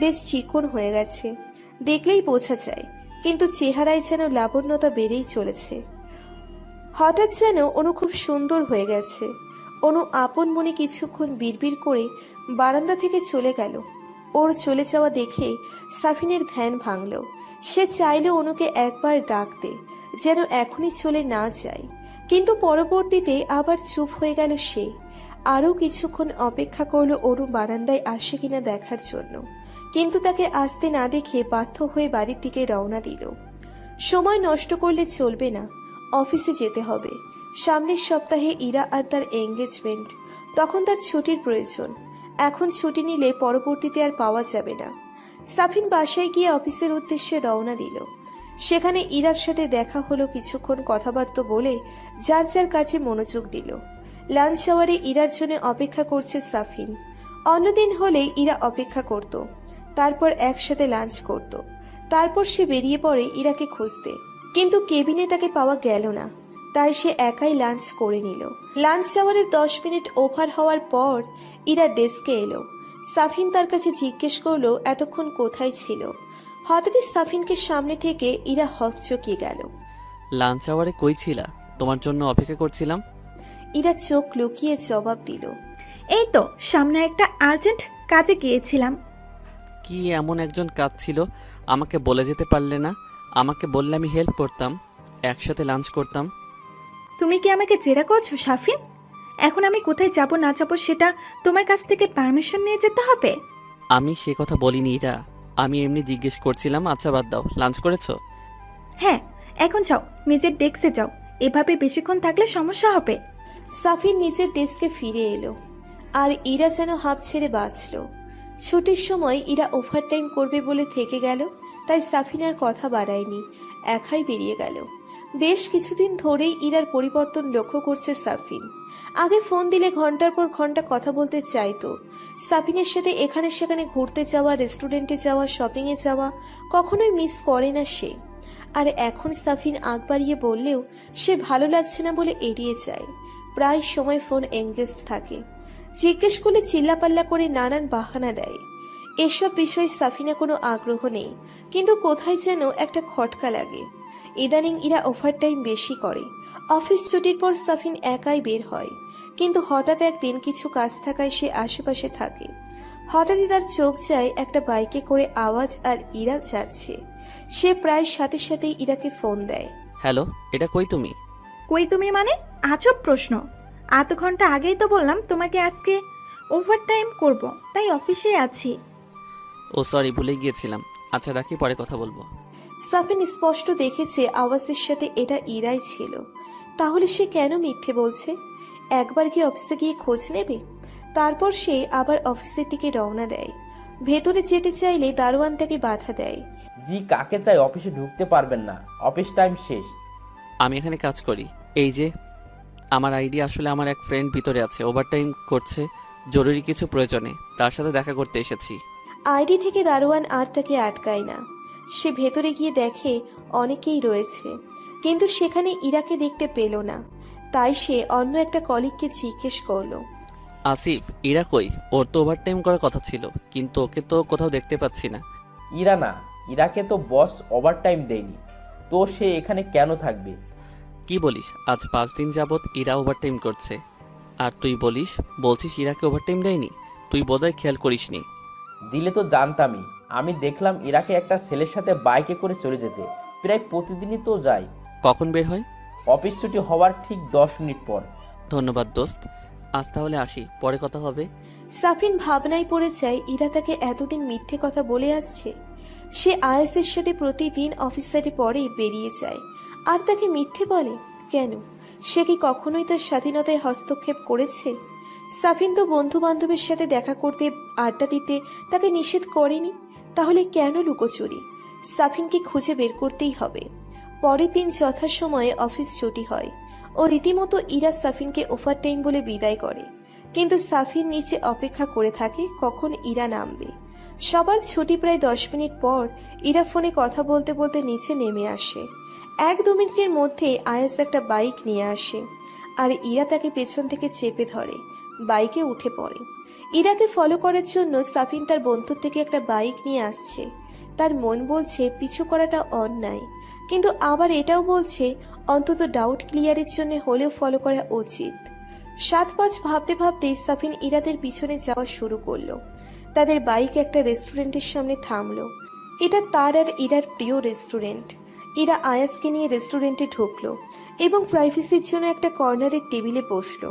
বেশ চিকন হয়ে গেছে, দেখলেই বোঝা যায়। কিন্তু চেহারায় যেন লাবণ্যতা বেড়েই চলেছে। হঠাৎ যেন অনু খুব সুন্দর হয়ে গেছে। অনু আপন মনে কিছুক্ষণ বিড়বিড় করে বারান্দা থেকে চলে গেল। ওর চলে যাওয়া দেখে সাফিনের ধ্যান ভাঙল। সে চাইল অনুকে একবার ডাকতে, যেন এখনই চলে না যায়, কিন্তু পরবর্তীতে আবার চুপ হয়ে গেল সে। আরও কিছুক্ষণ অপেক্ষা করলো অনু বারান্দায় আসে কিনা দেখার জন্য, কিন্তু তাকে আসতে না দেখে বাধ্য হয়ে বাড়ির দিকে রওনা দিল। সময় নষ্ট করলে চলবে না, অফিসে যেতে হবে। সামনের সপ্তাহে ইরা আর তার এঙ্গেজমেন্ট, তখন তার ছুটির প্রয়োজন। এখন ছুটি নিলে পরবর্তীতে আর পাওয়া যাবে না। সাফিন বাসায় গিয়ে অফিসের উদ্দেশ্যে রওনা দিল। সেখানে ইরার সাথে দেখা হলো, কিছুক্ষণ কথাবার্তা বলে যার যার কাছে মনোযোগ দিল। লাঞ্চ আওয়ারে ইরার জন্য অপেক্ষা করছে সাফিন। অন্যদিন হলে ইরা অপেক্ষা করত, তারপর একসাথে লাঞ্চ করত। তারপর সে বেরিয়ে পড়ে ইরাকে খুঁজতে, কিন্তু কেবিনে তাকে পাওয়া গেল না, তাই সে একাই লাঞ্চ করে নিল। লাঞ্চ আওয়ারের 10 মিনিট ওভার হওয়ার পর ইরা ডেস্কে এলো। সাফিন তার কাছে জিজ্ঞেস করলো এতক্ষণ কোথায় ছিল। হঠাৎই সাফিনকে সামনে থেকে ইরা হকচকিয়ে গেল। লাঞ্চ আওয়ারে কই ছিলা? তোমার জন্য অপেক্ষা করছিলাম। ইরা চোখ লুকিয়ে জবাব দিল, এই তো সামনে একটা আর্জেন্ট কাজে গিয়েছিলাম। কি এমন একজন কাজ ছিল আমাকে বলে যেতে পারলে না? আমাকে বললে আমি হেল্প করতাম, একসাথে লাঞ্চ করতাম। তুমি কি আমাকে জেরা করছো সাফিন? এখন আমি কোথায় যাব না যাব সেটা তোমার কাছ থেকে পারমিশন নিয়ে যেতে হবে? আমি সে কথা বলিনি ইরা, আমি এমনি জিজ্ঞেস করছিলাম। আচ্ছা বাদ দাও, লাঞ্চ করেছো? হ্যাঁ, এখন যাও, নিজের ডেস্কে যাও, এভাবে বেশিক্ষণ থাকলে সমস্যা হবে। সাফিন নিজের ডেস্কে ফিরে এলো, আর ইরা যেন হাঁপ ছেড়ে বাঁচল। ছুটির সময় ইরা ওভারটাইম করবে বলে থেকে গেল, তাই সাফিন আর কথা বাড়ায়নি, একাই বেরিয়ে গেল। বেশ কিছুদিন ধরেই ইরার পরিবর্তন লক্ষ্য করছে সাফিন। আগে ফোন দিলে ঘন্টার পর ঘন্টা কথা বলতে চাইতো। সাফিনের সাথে এখানে সেখানে ঘুরতে যাওয়া, রেস্টুরেন্টে যাওয়া, শপিংয়ে যাওয়া কখনোই মিস করে না সে। আর এখন সাফিন আগ বাড়িয়ে বললেও সে ভালো লাগছে না বলে এড়িয়ে যায়। প্রায় সময় ফোন এঙ্গেজড থাকে। জিজ্ঞেস করলে চিল্লাপাল্লা করে নানান বাহানা দেয়। এসব বিষয়ে সাফিনা কোনো আগ্রহ নেই, কিন্তু কোথায় যেন একটা খটকা লাগে। ইদানিং ইরা ওভারটাইম বেশি করে। অফিস ছুটির পর সাফিন একাই বের হয়, কিন্তু হঠাৎ একদিন কিছু কাজ থাকায় সে আশেপাশে থাকে। হঠাৎই তার চোখ যায় একটা বাইকে করে আওয়াজ, আর ইরা যাচ্ছে। সে প্রায় সাথে সাথেই ইরাকে ফোন দেয়। হ্যালো, এটা কই তুমি? কই তুমি মানে? আজব প্রশ্ন। আধ ঘন্টা আগেই তো বললাম তোমাকে আজকে ওভারটাইম করব, তাই অফিসে আছি। ও সরি, ভুলে গিয়েছিলাম। আচ্ছা রাখি, পরে কথা বলবো। সাফিন স্পষ্ট দেখেছে আওয়াজের সাথে এটা ইরাই ছিল। তাহলে সে কেন মিথ্যে বলছে? একবার কি অফিসে গিয়ে খোঁজ নেবে? তারপর সে আবার অফিসের দিকে রওনা দেয়। ভেতরে যেতে চাইলে দারোয়ান তাকে বাধা দেয়। জি কাকে চাই অফিসে ঢুকতে পারবেন না, অফিস টাইম শেষ। আমি এখানে কাজ করি। এই যে আমার আইডি, আসলে আমার এক ফ্রেন্ড ভিতরে আছে, ওভারটাইম করছে জরুরি কিছু প্রয়োজনে, তার সাথে দেখা করতে এসেছি। আইডি থেকে দারোয়ান আর তাকে আটকায় না। সে ভেতরে গিয়ে দেখে অনেকেই রয়েছে, কিন্তু সেখানে ইরাকে দেখতে পেল না। তাই সে অন্য একটা কলিগকে জিজ্ঞেস করলো, আসিফ, ইরা কই? ওর তো ওভারটাইম করার কথা ছিল, কিন্তু ওকে তো কোথাও দেখতে পাচ্ছি না। ইরা না, ইরাকে তো বস ওভারটাইম দেয়নি, তো সে এখানে কেন থাকবে? কি বলিস? আজ 5 দিন যাবৎ ইরা ওভারটাইম করছে, আর তুই বলছিস ইরাকে ওভারটাইম দেয়নি? তুই বোধহয় খেয়াল করিসনি। দিলে তো জানতামই। আমি দেখলাম ইরাকে একটা ছেলের সাথে বাইকে করে চলে যেতে। প্রায় প্রতিদিনই তো যাই। কখন বের হয়? অফিস ছুটি হওয়ার ঠিক 10 মিনিট পর। ধন্যবাদ দোস্ত, আজ তাহলে আসি, পরে কথা হবে। সাফিন ভাবনায় পড়ে যায় ইরা তাকে এতদিন মিথ্যে কথা বলে আসছে। সে আয়াসের সাথে প্রতিদিন অফিসারে পরেই বেরিয়ে যায় আর তাকে মিথ্যে বলে কেন? সে কি কখনোই তার স্বাধীনতায় হস্তক্ষেপ করেছে? সাফিন তো বন্ধু বান্ধবের সাথে দেখা করতে, আড্ডা দিতে তাকে নিষেধ করেনি, তাহলে কেন লুকোচুরি? সাফিনকে খুঁজে বের করতেই হবে। পরের দিন যথাসময়ে অফিস ছুটি হয় ও রীতিমতো ইরা সাফিনকে ওভারটাইম বলে বিদায় করে, কিন্তু সাফিন নিচে অপেক্ষা করে থাকে কখন ইরা নামবে। সবার ছুটি প্রায় 10 মিনিট পর ইরা ফোনে কথা বলতে বলতে নিচে নেমে আসে। 1-2 মিনিটের মধ্যে আয়াস একটা বাইক নিয়ে আসে আর ইরা তাকে পেছন থেকে চেপে ধরে, বাইকে উঠে পড়ে। ইরাকে ফলো করার জন্য সাফিন তার বন্ধুর থেকে একটা বাইক নিয়ে আসছে। তার মন বলছে পিছু করাটা অন্যায়, কিন্তু আবার এটাও বলছে অন্তত ডাউট ক্লিয়ারের জন্য হলেও ফলো করা উচিত। 7-5 ভাবতে ভাবতে সাফিন ইরাদের পিছনে যাওয়া শুরু করলো। তাদের বাইক একটা রেস্টুরেন্টের সামনে থামলো। এটা তার আর ইরার প্রিয় রেস্টুরেন্ট। ইরা আয়াসকে নিয়ে রেস্টুরেন্টে ঢুকলো এবং প্রাইভেসির জন্য একটা কর্নারের টেবিলে বসলো।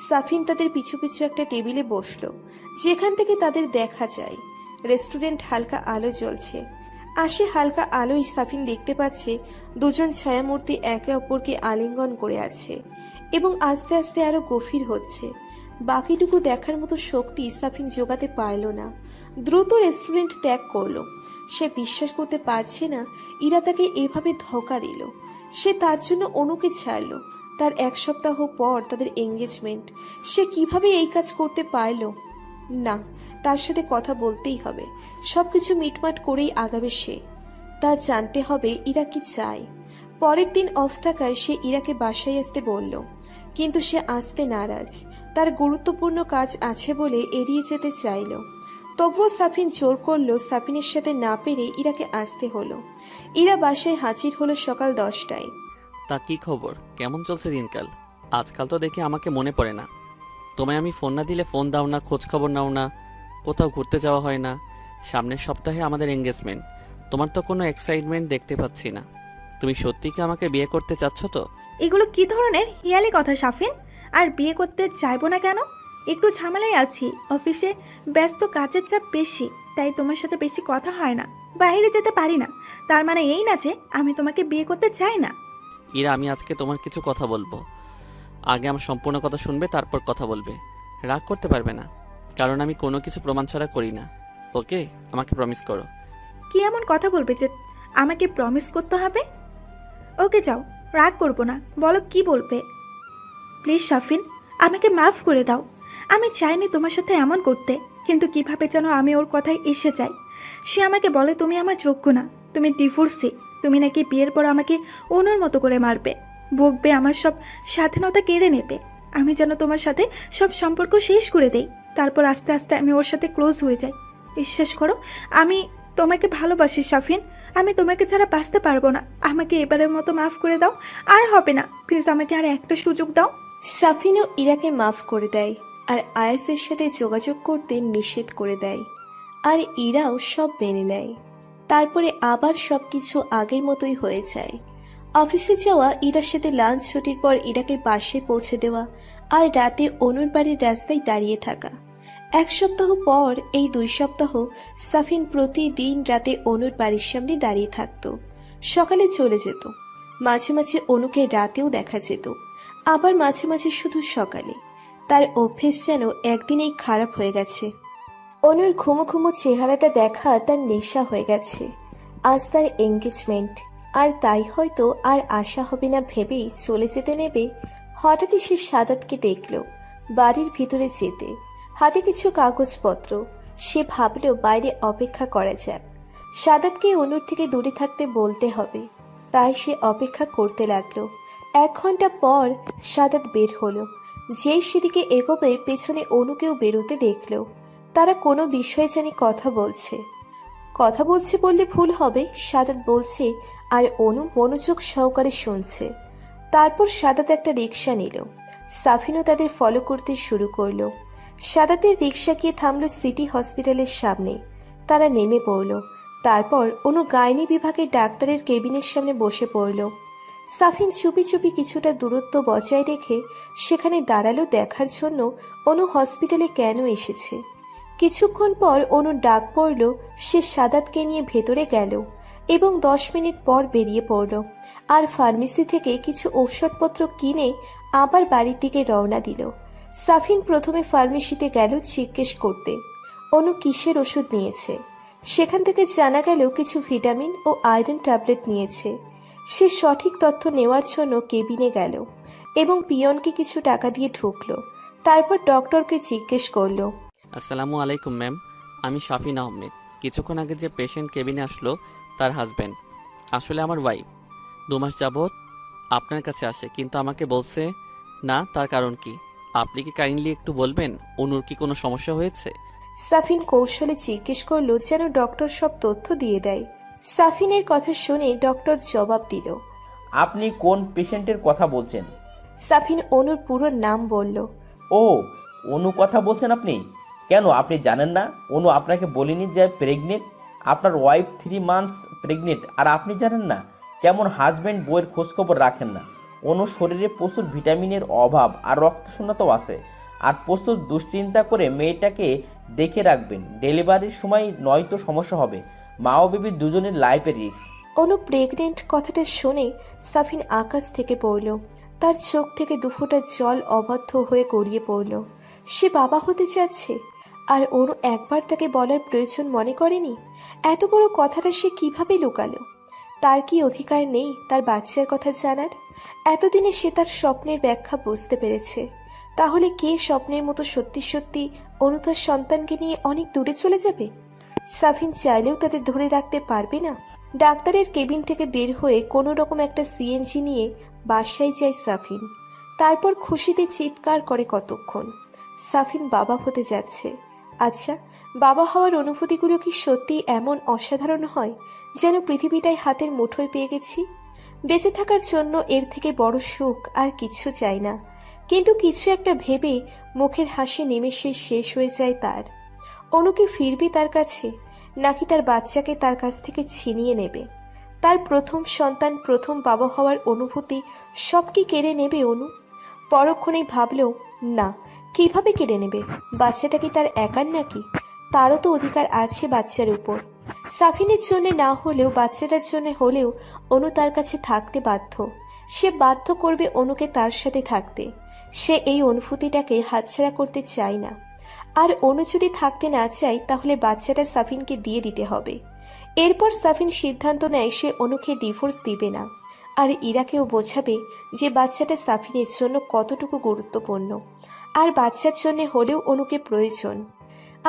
সাফিন তাদের পিছু পিছু একটা টেবিলে বসলো যেখান থেকে তাদের দেখা যায়। রেস্টুরেন্ট হালকা আলো জ্বলছে। আসে হালকা আলোয় সাফিন দেখতে পাচ্ছে দুজন ছায়ামূর্তি একে অপরকে আলিঙ্গন করে আছে এবং আস্তে আস্তে আরো গভীর হচ্ছে। বাকিটুকু দেখার মতো শক্তি সাফিন জোগাতে পারল না। দ্রুত রেস্টুরেন্ট ত্যাগ করলো। সে বিশ্বাস করতে পারছে না ইরা তাকে এভাবে ধোঁকা দিল। সে তার জন্য অনুকে ছাড়লো। তার 1 সপ্তাহ পর তাদের এঙ্গেজমেন্ট। সে কিভাবে এই কাজ করতে পারলো? না, তার সাথে কথা বলতেই হবে। সবকিছু মিটমাট করেই আগাবে সে। তা জানতে হবে ইরা কি চায়। পরের দিন অফ থাকায় সে ইরাকে বাসায় আসতে বলল, কিন্তু সে আসতে নারাজ। তার গুরুত্বপূর্ণ কাজ আছে বলে এড়িয়ে যেতে চাইল। তবুও সাফিন জোর করলো। সাফিনের সাথে না পেরে ইরাকে আসতে হলো। ইরা বাসায় হাজির হলো সকাল 10টায়। তা কি খবর, কেমন চলছে দিনকাল? আজকাল তো দেখে আমাকে মনে পড়ে না। তোমায় আমি ফোন না দিলে ফোন দাও না, খোঁজ খবর নাও না, কোথাও ঘুরতে যাওয়া হয় না। সামনের সপ্তাহে আমাদের এঙ্গেজমেন্ট, তোমার তো কোনো এক্সাইটমেন্ট দেখতে পাচ্ছি না। তুমি সত্যি কি আমাকে বিয়ে করতে চাচ্ছ তো? এগুলো কি ধরনের হিয়ালি কথা সাফিন? আর বিয়ে করতে চাইবো না কেন? একটু ঝামেলায় আছি, অফিসে ব্যস্ত, কাজের চাপ বেশি, তাই তোমার সাথে বেশি কথা হয় না, বাইরে যেতে পারি না। তার মানে এই না যে আমি তোমাকে বিয়ে করতে চাই না। ইরা, আমি আজকে তোমার কিছু কথা বলবো। আগে আমার সম্পূর্ণ কথা শুনবে, তারপর কথা বলবে। রাগ করতে পারবে না, কারণ আমি কোনো কিছু প্রমাণ ছাড়া করি না। ওকে, আমাকে প্রমিস করো। কি এমন কথা বলবে যে আমাকে প্রমিস করতে হবে? ওকে যাও, রাগ করবো না, বলো কি বলবে। প্লিজ সাফিন, আমাকে মাফ করে দাও। আমি চাইনি তোমার সাথে এমন করতে, কিন্তু কিভাবে যেন আমি ওর কথায় এসে যাই। সে আমাকে বলে তুমি আমার যোগ্য না, তুমি ডিভোর্সি, তুমি নাকি বিয়ের পর আমাকে অন্যর মতো করে মারবে, বকবে, আমার সব স্বাধীনতা কেড়ে নেবে। আমি যেন তোমার সাথে সব সম্পর্ক শেষ করে দেই, তারপর আস্তে আস্তে আমি ওর সাথে ক্লোজ হয়ে যাই। বিশ্বাস করো, আমি তোমাকে ভালোবাসি সাফিন, আমি তোমাকে ছাড়া বাঁচতে পারবো না। আমাকে এবারের মতো মাফ করে দাও, আর হবে না, প্লিজ আমাকে আর একটা সুযোগ দাও। সাফিনও ইরাকে মাফ করে দেয় আর আয়াসের সাথে যোগাযোগ করতে নিষেধ করে দেয়, আর ইরাও সব মেনে নেয়। তারপরে আবার সবকিছু আগের মতোই হয়ে যায়। অফিসে যাওয়া, ইরার সাথে লাঞ্চ ছুটির পর ইরাকে বাসায় পৌঁছে দেওয়া, আর রাতে অনুর বাড়ির রাস্তায় দাঁড়িয়ে থাকা। 1 সপ্তাহ পর এই 2 সপ্তাহ সাফিন প্রতিদিন রাতে অনুর বাড়ির সামনে দাঁড়িয়ে থাকতো। সকালে চলে যেত, মাঝে মাঝে অনুকে রাতেও দেখা যেত, আবার মাঝে মাঝে শুধু সকালে। তার অভ্যেস যেন একদিনেই খারাপ হয়ে গেছে। অনুর ঘুমো ঘুমো চেহারাটা দেখা তার নেশা হয়ে গেছে। আজ তার এঙ্গেজমেন্ট, আর তাই হয়তো আর আশা হবে না ভেবেই চলে যেতে নেবে। হঠাৎই সে সাদাতকে দেখল বাড়ির ভিতরে যেতে, হাতে কিছু কাগজপত্র। সে ভাবল বাইরে অপেক্ষা করা যাক, সাদাতকে অনুর থেকে দূরে থাকতে বলতে হবে। তাই সে অপেক্ষা করতে লাগলো। 1 ঘন্টা পর সাদাত বের হলো। যেই সেদিকে এগোবে পেছনে অনুকেও বেরোতে দেখলো। তারা কোনো বিষয়ে জানি কথা বলছে বললে ভুল হবে। সাদাত বলছে আর অনু মনোযোগ সহকারে শুনছে। তারপর সাদাত একটা রিক্সা নিল। সাফিনও তাদের ফলো করতে শুরু করলো। সাদাতের রিক্সা গিয়ে থামলো সিটি হসপিটালের সামনে। তারা নেমে পড়ল। তারপর অনু গাইনি বিভাগের ডাক্তারের কেবিনের সামনে বসে পড়ল। সাফিন চুপি চুপি কিছুটা দূরত্ব বজায় রেখে সেখানে দাঁড়ালো দেখার জন্য অনু হসপিটালে কেন এসেছে। কিছুক্ষণ পর অনুর ডাক পড়ল। সে সাদাতকে নিয়ে ভেতরে গেল এবং 10 মিনিট পর বেরিয়ে পড়ল আর ফার্মেসি থেকে কিছু ঔষধপত্র কিনে আবার বাড়ির দিকে রওনা দিল। সাফিন প্রথমে ফার্মেসিতে গেল জিজ্ঞেস করতে অনু কিসের ওষুধ নিয়েছে। সেখান থেকে জানা গেল কিছু ভিটামিন ও আয়রন ট্যাবলেট নিয়েছে। সে সঠিক তথ্য নেওয়ার জন্য কেবিনে গেল এবং পিয়নকে কিছু টাকা দিয়ে ঢুকলো। তারপর ডক্টরকে জিজ্ঞেস করলো, আসসালামু আলাইকুম ম্যাম, আমি শাফিন আহমেদ। কিছুক্ষণ আগে যে পেশেন্ট কেবিনে আসলো তার হাজব্যান্ড, আসলে আমার ওয়াইফ। 2 মাস যাবৎ আপনার কাছে আসে, কিন্তু আমাকে বলছে না। তার কারণ কি আপনি কি কাইন্ডলি একটু বলবেন? অনুর কি কোনো সমস্যা হয়েছে? সাফিন কৌশলে জিজ্ঞেস করলো যেন ডক্টর সব তথ্য দিয়ে দেয়। সাফিনের কথা শুনে ডক্টর জবাব দিল, আপনি কোন পেশেন্টের কথা বলছেন? সাফিন অনুর পুরো নাম বলল। ও, অনু কথা বলছেন আপনি? কেন আপনি জানেন না অনু আপনাকে বলেনি যে প্রেগনেন্ট? আপনার ওয়াইফ 3 মান্থস প্রেগনেন্ট আর আপনি জানেন না? কেমন হাজব্যান্ড বইয়ের খোঁজখবর রাখেন না? অনুর শরীরে প্রচুর ভিটামিনের অভাব আর রক্তশূন্যতাও আছে। আর প্রচুর দুশ্চিন্তা করে মেয়েটাকে দেখে রাখবেন। ডেলিভারির সময় নয়তো সমস্যা হবে। মা ও বেবি দুজনের লাইফের রিস্ক। অনু প্রেগনেন্ট কথাটা শুনে সাফিন আকাশ থেকে পড়ল। তার চোখ থেকে দুফোঁটা জল অবাধ্য হয়ে গড়িয়ে পড়ল। সে বাবা হতে যাচ্ছে আর অনু একবার তাকে বলার প্রয়োজন মনে করেনি। এত বড় কথাটা সে কিভাবে লুকালো? তার কি অধিকার নেই তার বাচ্চার কথা জানার? এতদিনে সে তার স্বপ্নের ব্যাখ্যা বুঝতে পেরেছে। তাহলে কে স্বপ্নের মতো সত্যি সত্যি অনু তার সন্তানকে নিয়ে অনেক দূরে চলে যাবে? সাফিন চাইলেও তাদের ধরে রাখতে পারবে না। ডাক্তারের কেবিন থেকে বের হয়ে কোনো রকম একটা সিএনজি নিয়ে বাসায় যায় সাফিন। তারপর খুশিতে চিৎকার করে কতক্ষণ। সাফিন বাবা হতে যাচ্ছে। আচ্ছা, বাবা হওয়ার অনুভূতিগুলো কি সত্যি এমন অসাধারণ হয় যেন পৃথিবীটাই হাতের মুঠোয় পেয়ে গেছি? বেঁচে থাকার জন্য এর থেকে বড় সুখ আর কিছু চাই না। কিন্তু কিছু একটা ভেবে মুখের হাসি নিমেষে শেষ হয়ে যায় তার। অনুকে ফিরবে তার কাছে, নাকি তার বাচ্চাকে তার কাছ থেকে ছিনিয়ে নেবে? তার প্রথম সন্তান, প্রথম বাবা হওয়ার অনুভূতি সব কি কেড়ে নেবে অনু? পরক্ষণেই ভাবল, না, কিভাবে কেড়ে নেবে? বাচ্চাটা কি তার একার নাকি? তারও তো অধিকার আছে বাচ্চার উপর। সাফিনের জন্য না হলেও বাচ্চাটার জন্য হলেও অনু তার কাছে থাকতে বাধ্য। সে বাধ্য করবে অনুকে তার সাথে থাকতে। সে এই অনুভূতিটাকে হাতছাড়া করতে চায় না। আর অনু যদি থাকতে না চায় তাহলে বাচ্চাটা সাফিনকে দিয়ে দিতে হবে। এরপর সাফিন সিদ্ধান্ত নেয় সে অনুকে ডিভোর্স দিবে না। আর ইরাকেও বোঝাবে যে বাচ্চাটা সাফিনের জন্য কতটুকু গুরুত্বপূর্ণ আর বাচ্চার জন্য হলেও অনুকে প্রয়োজন।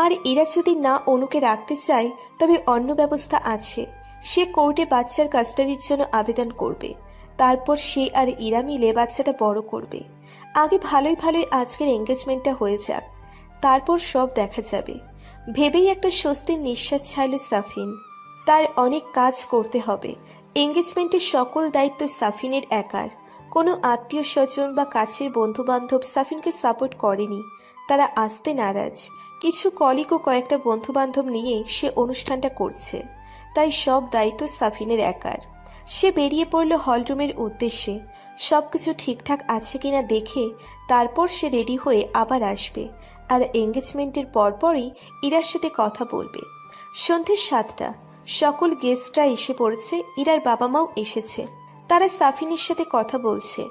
আর ইরা যদি না অনুকে রাখতে চায় তবে অন্য ব্যবস্থা আছে। সে কোর্টে বাচ্চার কাস্টাডির জন্য আবেদন করবে। তারপর সে আর ইরা মিলে বাচ্চাটা বড় করবে। আগে ভালোই ভালোই আজকের এঙ্গেজমেন্টটা হয়ে যাক, তারপর সব দেখা যাবে ভেবেই একটা স্বস্তির নিঃশ্বাস ছাড়ল সাফিন। তার অনেক কাজ করতে হবে। এঙ্গেজমেন্টের সকল দায়িত্ব সাফিনের একার। কোনো আত্মীয় স্বজন বা কাছের বন্ধু বান্ধব সাফিনকে সাপোর্ট করেনি। তারা আসতে নারাজ। কিছু কলিগ ও কয়েকটা বন্ধু বান্ধব নিয়ে সে অনুষ্ঠানটা করছে, তাই সব দায়িত্ব সাফিনের একার। সে বেরিয়ে পড়ল হলরুমের উদ্দেশ্যে। সবকিছু ঠিকঠাক আছে কিনা দেখে তারপর সে রেডি হয়ে আবার আসবে আর এঙ্গেজমেন্টের পরপরই ইরার সাথে কথা বলবে। সন্ধ্যে 7টা। সকল গেস্টরা এসে পড়েছে। ইরার বাবা মাও এসেছে। তারা সাফিনের সাথে কথা বলছে।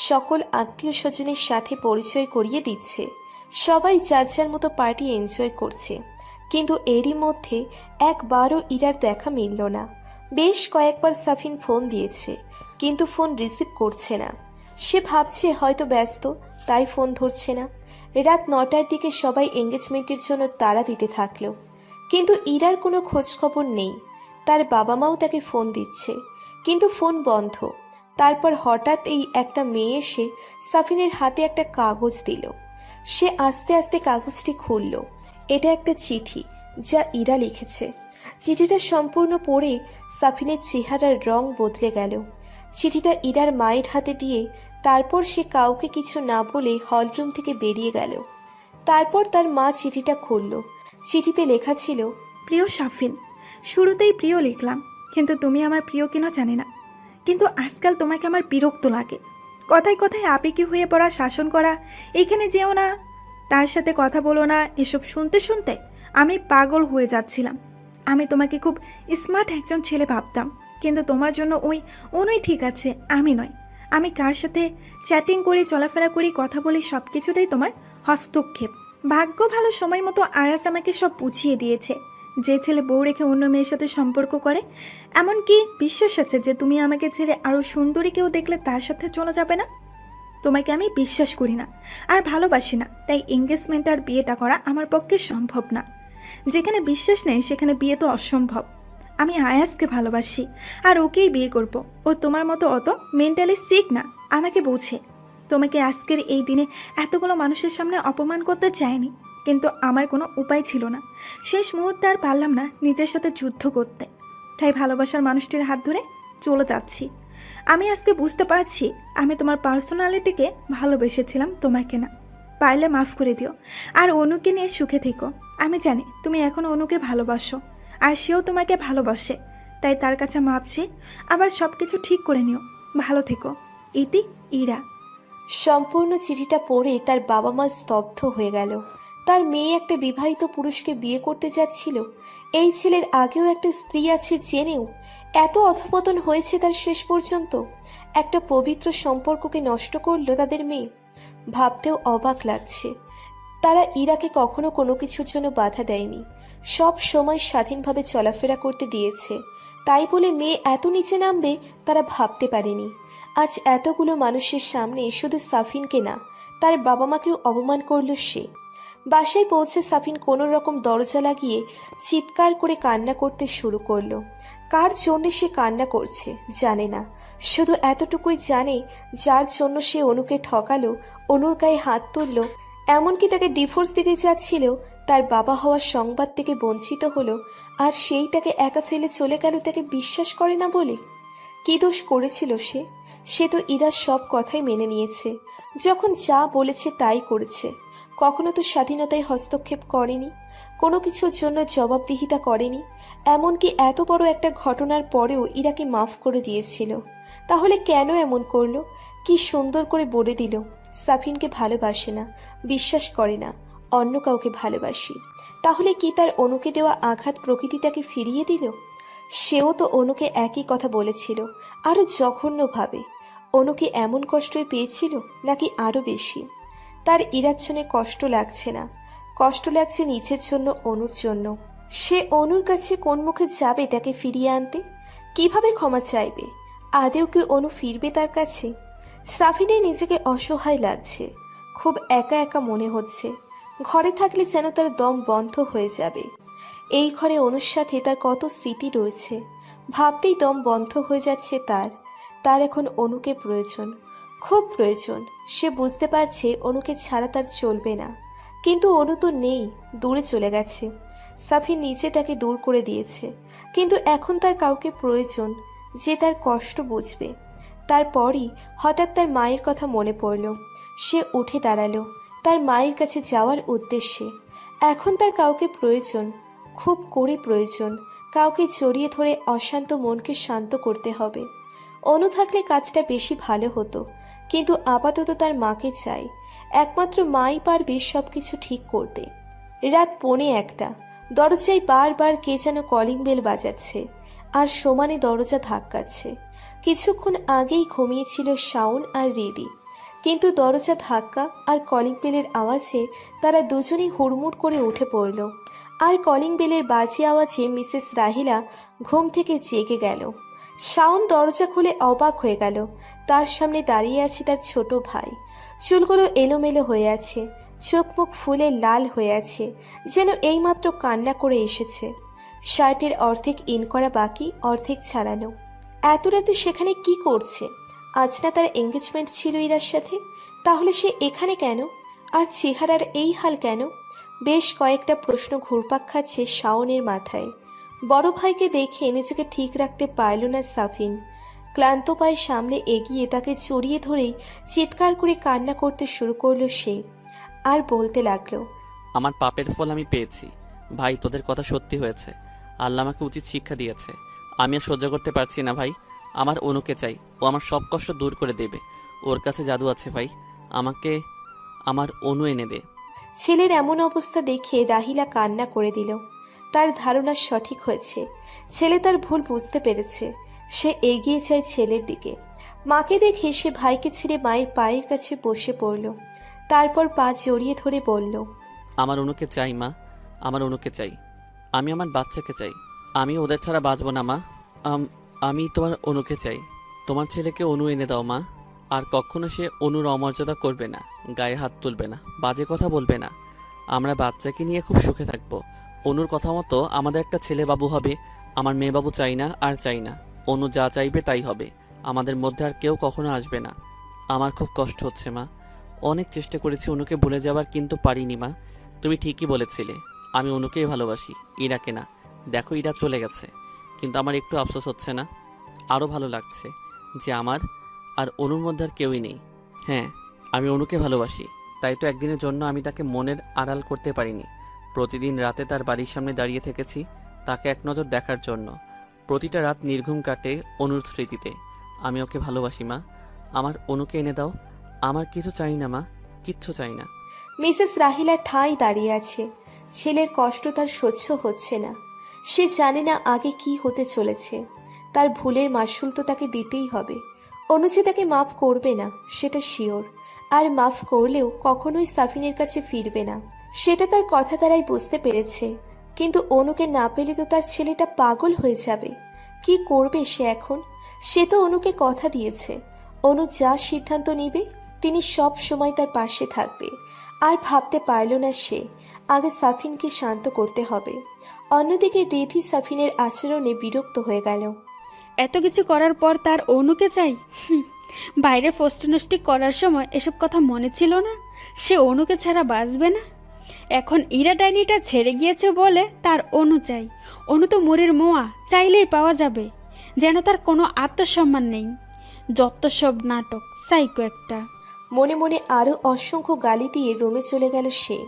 সকল আত্মীয় স্বজনের সাথে পরিচয় করিয়ে দিচ্ছে। সবাই যার যার মতো পার্টি এনজয় করছে। কিন্তু এরই মধ্যে একবারও ইরার দেখা মিলল না। বেশ কয়েকবার সাফিন ফোন দিয়েছে, কিন্তু ফোন রিসিভ করছে না। সে ভাবছে হয়তো ব্যস্ত, তাই ফোন ধরছে না। রাত 9টার দিকে সবাই এঙ্গেজমেন্টের জন্য তাড়া দিতে থাকলো, কিন্তু ইরার কোনো খোঁজ খবর নেই। তার বাবা মাও তাকে ফোন দিচ্ছে, কিন্তু ফোন বন্ধ। তারপর হঠাৎ এই একটা মেয়ে এসে সাফিনের হাতে একটা কাগজ দিল। সে আস্তে আস্তে কাগজটি খুলল। এটা একটা চিঠি যা ইরা লিখেছে। চিঠিটা সম্পূর্ণ পড়ে সাফিনের চেহারার রং বদলে গেল। চিঠিটা ইরার মায়ের হাতে দিয়ে তারপর সে কাউকে কিছু না বলে হলরুম থেকে বেরিয়ে গেল। তারপর তার মা চিঠিটা খুলল। চিঠিতে লেখা ছিল, প্রিয় সাফিন, শুরুতেই প্রিয় লিখলাম, কিন্তু তুমি আমার প্রিয় কিনা জানি না, কিন্তু আজকাল তোমাকে আমার বিরক্ত লাগে। কথায় কথায় আবেগী হয়ে পড়া, শাসন করা, এইখানে যেও না, তার সাথে কথা বলো না, এসব শুনতে শুনতে আমি পাগল হয়ে যাচ্ছিলাম। আমি তোমাকে খুব স্মার্ট একজন ছেলে ভাবতাম, কিন্তু তোমার জন্য ওই অনুই ঠিক আছে, আমি নয়। আমি কার সাথে চ্যাটিং করি, চলাফেরা করি, কথা বলি, সব কিছুতেই তোমার হস্তক্ষেপ। ভাগ্য ভালো, সময় মতো আয়াস আমাকে সব বুঝিয়ে দিয়েছে। যে ছেলে বউ রেখে অন্য মেয়ের সাথে সম্পর্ক করে, এমনকি বিশ্বাস আছে যে তুমি আমাকে ছেড়ে আরও সুন্দরী কেউ দেখলে তার সাথে চলে যাবে না। তোমাকে আমি বিশ্বাস করি না আর ভালোবাসি না, তাই এঙ্গেজমেন্ট আর বিয়েটা করা আমার পক্ষে সম্ভব না। যেখানে বিশ্বাস নেই সেখানে বিয়ে তো অসম্ভব। আমি আয়াসকে ভালোবাসি আর ওকেই বিয়ে করব। ও তোমার মতো অত মেন্টালি সিক না, আমাকে বোঝে। তোমাকে আজকের এই দিনে এতগুলো মানুষের সামনে অপমান করতে চাইনি, কিন্তু আমার কোনো উপায় ছিল না। শেষ মুহূর্তে আর পারলাম না নিজের সাথে যুদ্ধ করতে, তাই ভালোবাসার মানুষটির হাত ধরে চলে যাচ্ছি। আমি আজকে বুঝতে পারছি আমি তোমার পার্সোনালিটিকে ভালোবেসেছিলাম, তোমাকে না। পারলে মাফ করে দিও আর অনুকে নিয়ে সুখে থেকো। আমি জানি তুমি এখনও অনুকে ভালোবাসো আর সেও তোমাকে ভালোবাসে, তাই তার কাছে মাপ চেয়ে আবার সব কিছু ঠিক করে নিও। ভালো থেকো। ইতি, ইরা। সম্পূর্ণ চিঠিটা পড়ে তার বাবা মা স্তব্ধ হয়ে গেল। তার মেয়ে একটা বিবাহিত পুরুষকে বিয়ে করতে যাচ্ছিল, এই ছেলের আগেও একটা স্ত্রী আছে জেনেও এত অধপতন হয়েছে তার শেষ পর্যন্ত। একটা পবিত্র সম্পর্ককে নষ্ট করলো তাদের মেয়ে। ভাবতেও অবাক লাগছে। তারা ইরাকে কখনো কোনো কিছুর জন্য বাধা দেয়নি, সব সময় স্বাধীনভাবে চলাফেরা করতে দিয়েছে। তাই বলে মেয়ে এত নিচে নামবে তারা ভাবতে পারেনি। আজ এতগুলো মানুষের সামনে শুধু সাফিনকে না, তার বাবা মাকেও অপমান করল সে। বাসায় পৌঁছে সাফিন কোনো রকম দরজা লাগিয়ে চিৎকার করে কান্না করতে শুরু করলো। কার জন্য সে কান্না করছে জানে না, শুধু এতটুকুই জানে যার জন্য সে অনুকে ঠকালো, অনুর গায়ে হাত তুললো, এমনকি তাকে ডিভোর্স দিতে যাচ্ছিল, তার বাবা হওয়ার সংবাদ থেকে বঞ্চিত হলো, আর সেইটাকে একা ফেলে চলে গেল তাকে বিশ্বাস করে না বলে। কি দোষ করেছিল সে? সে তো ইরার সব কথাই মেনে নিয়েছে, যখন যা বলেছে তাই করেছে। কখনো তো স্বাধীনতায় হস্তক্ষেপ করেনি, কোনো কিছুর জন্য জবাবদিহিতা করেনি। এমনকি এত বড় একটা ঘটনার পরেও ইরাকে মাফ করে দিয়েছিল। তাহলে কেন এমন করলো? কি সুন্দর করে বলে দিল সাফিনকে ভালোবাসে না, বিশ্বাস করে না, অন্য কাউকে ভালোবাসি। তাহলে কি তার অনুকে দেওয়া আঘাত প্রকৃতি তাকে ফিরিয়ে দিল? সেও তো অনুকে একই কথা বলেছিল, আরো জঘন্যভাবে। অনুকে এমন কষ্টই পেয়েছিল নাকি আরো বেশি? তার ইরার জন্য কষ্ট লাগছে না, কষ্ট লাগছে নিজের জন্য, অনুর জন্য। সে অনুর কাছে কোন মুখে যাবে তাকে ফিরিয়ে আনতে? কিভাবে ক্ষমা চাইবে? আদেও কি অনু ফিরবে তার কাছে? সাফিনের নিজেকে অসহায় লাগছে, খুব একা একা মনে হচ্ছে। ঘরে থাকলে যেন তার দম বন্ধ হয়ে যাবে। এই ঘরে অনুর সাথে তার কত স্মৃতি রয়েছে, ভাবতেই দম বন্ধ হয়ে যাচ্ছে তার। তার এখন অনুকে প্রয়োজন, খুব প্রয়োজন। সে বুঝতে পারছে অনুকে ছাড়া তার চলবে না, কিন্তু অনু তো নেই, দূরে চলে গেছে। সাফিন নিজে তাকে দূর করে দিয়েছে, কিন্তু এখন তার কাউকে প্রয়োজন যে তার কষ্ট বুঝবে। তারপরই হঠাৎ তার মায়ের কথা মনে পড়ল। সে উঠে দাঁড়ালো তার মায়ের কাছে যাওয়ার উদ্দেশ্যে। এখন তার কাউকে প্রয়োজন, খুব করে প্রয়োজন। কাউকে জড়িয়ে ধরে অশান্ত মনকে শান্ত করতে হবে। অনু থাকলে কাজটা বেশি ভালো হতো, কিন্তু আপাতত তার মাকে চাই। একমাত্র মাই পারবে সবকিছু ঠিক করতে। রাত 1:45, দরজায় বারবার কে যেন কলিং বেল বাজাচ্ছে আর সমানে দরজা ধাক্কাচ্ছে। কিছুক্ষণ আগেই ঘুমিয়েছিল শাওন আর রিদি, কিন্তু দরজা ধাক্কা আর কলিং বেলের আওয়াজে তারা দুজনেই হুড়মুড় করে উঠে পড়ল। আর কলিং বেলের বাজে আওয়াজে মিসেস রাহিলা ঘুম থেকে জেগে গেল। শাওন দরজা খুলে অবাক হয়ে গেল। তার সামনে দাঁড়িয়ে আছে তার ছোট ভাই। চুলগুলো এলোমেলো হয়ে আছে, চোখ মুখ ফুলে লাল হয়ে আছে, যেন এইমাত্র কান্না করে এসেছে। শার্টের অর্ধেক ইন করা বাকি, অর্ধেক ছাড়ানো। এত রাতে সেখানে কি করছে? আজ না তার এঙ্গেজমেন্ট ছিল ইরার সাথে, তাহলে সে এখানে কেন? আর চেহারার এই হাল কেন? বেশ কয়েকটা প্রশ্ন ঘুরপাক খাচ্ছে শাওনের মাথায়। বড় ভাইকে দেখে নিজেকে ঠিক রাখতে পারল না সাফিন। ক্লান্ত পায়ে সামনে এগিয়ে তাকে জড়িয়ে ধরেই চিৎকার করে কান্না করতে শুরু করলো সে, আর বলতে লাগলো, আমার পাপের ফল আমি পেয়েছি। ভাই, তোদের কথা সত্যি হয়েছে। আল্লাহ আমাকে উচিত শিক্ষা দিয়েছে। আমি আর সহ্য করতে পারছি না ভাই। আমার অনুকে চাই, ও আমার সব কষ্ট দূর করে দেবে। ওর কাছে জাদু আছে ভাই, আমাকে আমার অনু এনে দে। ছেলের এমন অবস্থা দেখে রাহিলা কান্না করে দিল। তার ধারণা সঠিক হয়েছে, ছেলে তার ভুল বুঝতে পেরেছে। সে এগিয়ে যায় ছেলের দিকে। মাকে দেখে সে ভাইকে ছেড়ে মায়ের পায়ের কাছে বসে পড়ল। তারপর পা জড়িয়ে ধরে বলল, আমার অনুকে চাই মা, আমার অনুকে চাই। আমি আমার বাচ্চাকে চাই। আমি ওদের ছাড়া বাঁচব না মা। আমি তোমার অনুকে চাই। তোমার ছেলেকে অনু এনে দাও মা। আর কখনো সে অনুর অমর্যাদা করবে না, গায়ে হাত তুলবে না, বাজে কথা বলবে না। আমরা বাচ্চাকে নিয়ে খুব সুখে থাকবো। অনুর কথা মতো আমাদের একটা ছেলে বাবু হবে। আমার মেয়ে বাবু চাই না, আর চাই না। অনু যা চাইবে তাই হবে। আমাদের মধ্যে আর কেউ কখনো আসবে না। আমার খুব কষ্ট হচ্ছে মা। অনেক চেষ্টা করেছি অনুকে ভুলে যাবার, কিন্তু পারিনি মা। তুমি ঠিকই বলেছিলে, আমি অনুকেই ভালোবাসি, ইরাকে না। দেখো, ইরা চলে গেছে, কিন্তু আমার একটু আফসোস হচ্ছে না। আরও ভালো লাগছে যে আমার আর অনুর মধ্যে আর কেউই নেই। হ্যাঁ, আমি অনুকে ভালোবাসি। তাই তো একদিনের জন্য আমি তাকে মনের আড়াল করতে পারিনি। প্রতিদিন রাতে তার বাড়ির সামনে দাঁড়িয়ে থেকেছি তাকে এক নজর দেখার জন্য। প্রতিটা রাত নির্ঘুম কাটে অনুর স্মৃতিতে। আমি ওকে ভালোবাসি মা। আমার অনুকে এনে দাও। আমার কিছু চাই না মা, কিচ্ছু চাই না। মিসেস রাহিলা ঠাঁই দাঁড়িয়ে আছে। ছেলের কষ্ট তার সহ্য হচ্ছে না। সে জানে না আগে কি হতে চলেছে। তার ভুলের মাসুল তো তাকে দিতেই হবে। অনু যে তাকে মাফ করবে না সেটা শিওর। আর মাফ করলেও কখনোই সাফিনের কাছে ফিরবে না, সেটা তার কথা দ্বারাই বুঝতে পেরেছে। কিন্তু অনুকে না পেলে তো তার ছেলেটা পাগল হয়ে যাবে। কি করবে সে এখন? সে তো অনুকে কথা দিয়েছে, অনু যা সিদ্ধান্ত নিবে তিনি সব সময় তার পাশে থাকবে। আর ভাবতে পারল না সে, আগে সাফিনকে শান্ত করতে হবে। অন্যদিকে রিধি সাফিনের আচরণে বিরক্ত হয়ে গেল। এত কিছু করার পর তার অনুকে চাই? বাইরে ফষ্টি করার সময় এসব কথা মনে ছিল না? সে অনুকে ছাড়া বাঁচবে না। এখন ইরা ডাইনিটা ছেড়ে গিয়েছে বলে তার অনু চাই। অনু তো মুড়ির মোয়া, চাইলেই পাওয়া যাবে। যেন তার কোনো আত্মসম্মান নেই। যত সব নাটক, সাইকো একটা। মনে মনে আরো অসংখ্য গালি দিয়ে রুমে চলে গেল সে।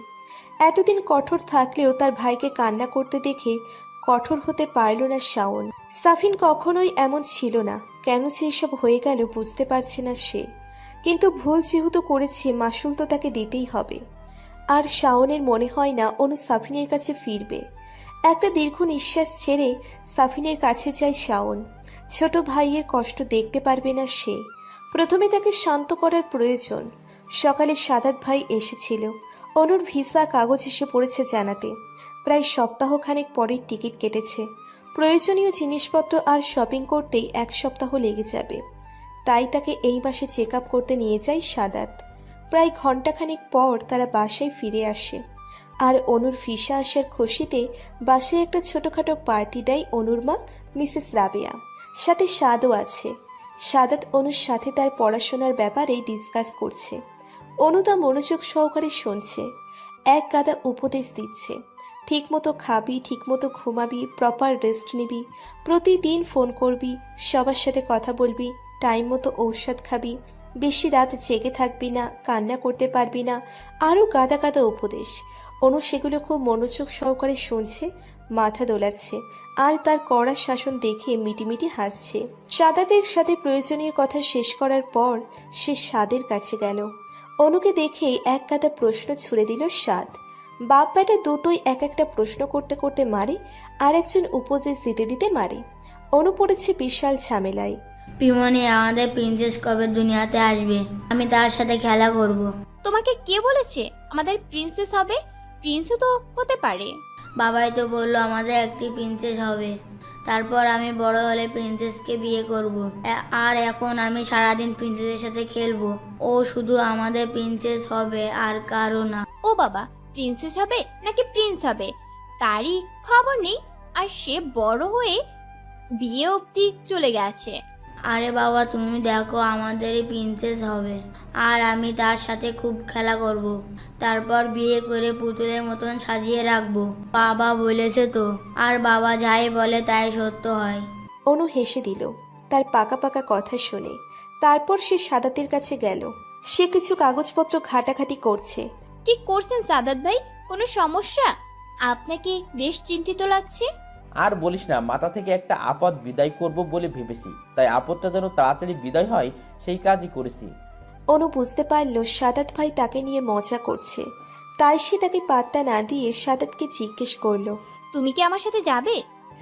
এতদিন কঠোর থাকলেও তার ভাইকে কান্না করতে দেখে কঠোর হতে পারল না শাওন। সাফিন কখনোই এমন ছিল না, কেন যে এসব হয়ে গেল বুঝতে পারছে না সে। কিন্তু ভুল যেহেতু করেছে মাসুল তো তাকে দিতেই হবে। আর শাওনের মনে হয় না অনু সাফিনের কাছে ফিরবে। একটা দীর্ঘ নিঃশ্বাস ছেড়ে সাফিনের কাছে যায় শাওন। ছোট ভাইয়ের কষ্ট দেখতে পারবে না সে। প্রথমে তাকে শান্ত করার প্রয়োজন। সকালে সাদাত ভাই এসেছিল। অনুর ভিসা কাগজ এসে পড়েছে জানাতে। প্রায় সপ্তাহখানেক পরের টিকিট কেটেছে। প্রয়োজনীয় জিনিসপত্র আর শপিং করতেই এক সপ্তাহ লেগে যাবে। তাই তাকে এই মাসে চেক আপ করতে নিয়ে যায় সাদাত। প্রায় ঘন্টাখানেক পর তারা বাসায় ফিরে আসে। আর অনুর ভিসা আসার খুশিতে বাসায় একটা ছোটখাটো পার্টি দেয় অনুর মা মিসেস রাবেয়া। সাথে স্বাদও আছে। সাদাত অনুর সাথে তার পড়াশোনার ব্যাপারে ডিসকাস করছে। অনু তা মনোযোগ সহকারে শুনছে। এক গাদা উপদেশ দিচ্ছে। ঠিকমতো খাবি, ঠিকমতো ঘুমাবি, প্রপার রেস্ট নিবি, প্রতিদিন ফোন করবি, সবার সাথে কথা বলবি, টাইম মতো ঔষধ খাবি, বেশি রাত জেগে থাকবি না, কান্না করতে পারবি না, আরও গাদা গাদা উপদেশ। অনু সেগুলো খুব মনোযোগ সহকারে শুনছে, মাথা দোলাচ্ছে, আর তার কড়া শাসন দেখে মিটিমিটি হাসছে। সাদাতের সাথে প্রয়োজনীয় কথা শেষ করার পর সে সাদের কাছে গেল। অনুকে দেখে এক গাদা প্রশ্ন ছুড়ে দিল সাদ। বাপ বেটা দুটোই এক একটা প্রশ্ন করতে করতে মারে, আর একজন উপদেশ দিতে দিতে মারে। অনু পড়েছে বিশাল ঝামেলায়। পিমনি, আমাদের প্রিন্সেস কবে দুনিয়াতে আসবে? আমি তার সাথে খেলা করব। তোমাকে কে বলেছে আমাদের প্রিন্সেস হবে? প্রিন্সও তো হতে পারে। বাবাই তো বললো আমাদের একটি প্রিন্সেস হবে। তারপর আমি বড় হলে প্রিন্সেসকে বিয়ে করব। আর এখন আমি সারাদিন প্রিন্সেসের সাথে খেলবো। ও শুধু আমাদের প্রিন্সেস হবে, আর কারো না। ও বাবা, প্রিন্সেস হবে নাকি প্রিন্স হবে তারই খবর নেই, আর সে বড় হয়ে বিয়ে অবধি চলে গেছে। আরে বাবা, তুমি দেখো, আমাদেরই প্রিন্সেস হবে, আর আমি তার সাথে খুব খেলা করব। তারপর বিয়ে করে পুতুলের মতন সাজিয়ে রাখবো। বাবা বলেছে তো, আর বাবা যাই বলে তাই সত্য হয়। অনু হেসে দিল। তার পাকা পাকা কথা শুনে। তারপর সে সাদাতের কাছে গেল। সে কিছু কাগজপত্র ঘাটাঘাটি করছে। কি করছেন সাদাত ভাই? কোনো সমস্যা? আপনাকে বেশ চিন্তিত লাগছে। আর বলিস না, মাথা থেকে একটা আপদ বিদায় করব বলে ভেবেছি, তাই আপদটা যেন তাড়াতাড়ি বিদায় হয় সেই কাজই করেছি। অনু বুঝতে পারল সাদাত ভাই তাকে নিয়ে মজা করছে, তাই সে তাকে পাত্তা না দিয়ে সাদাতকে জিজ্ঞেস করলো, তুমি কি আমার সাথে যাবে?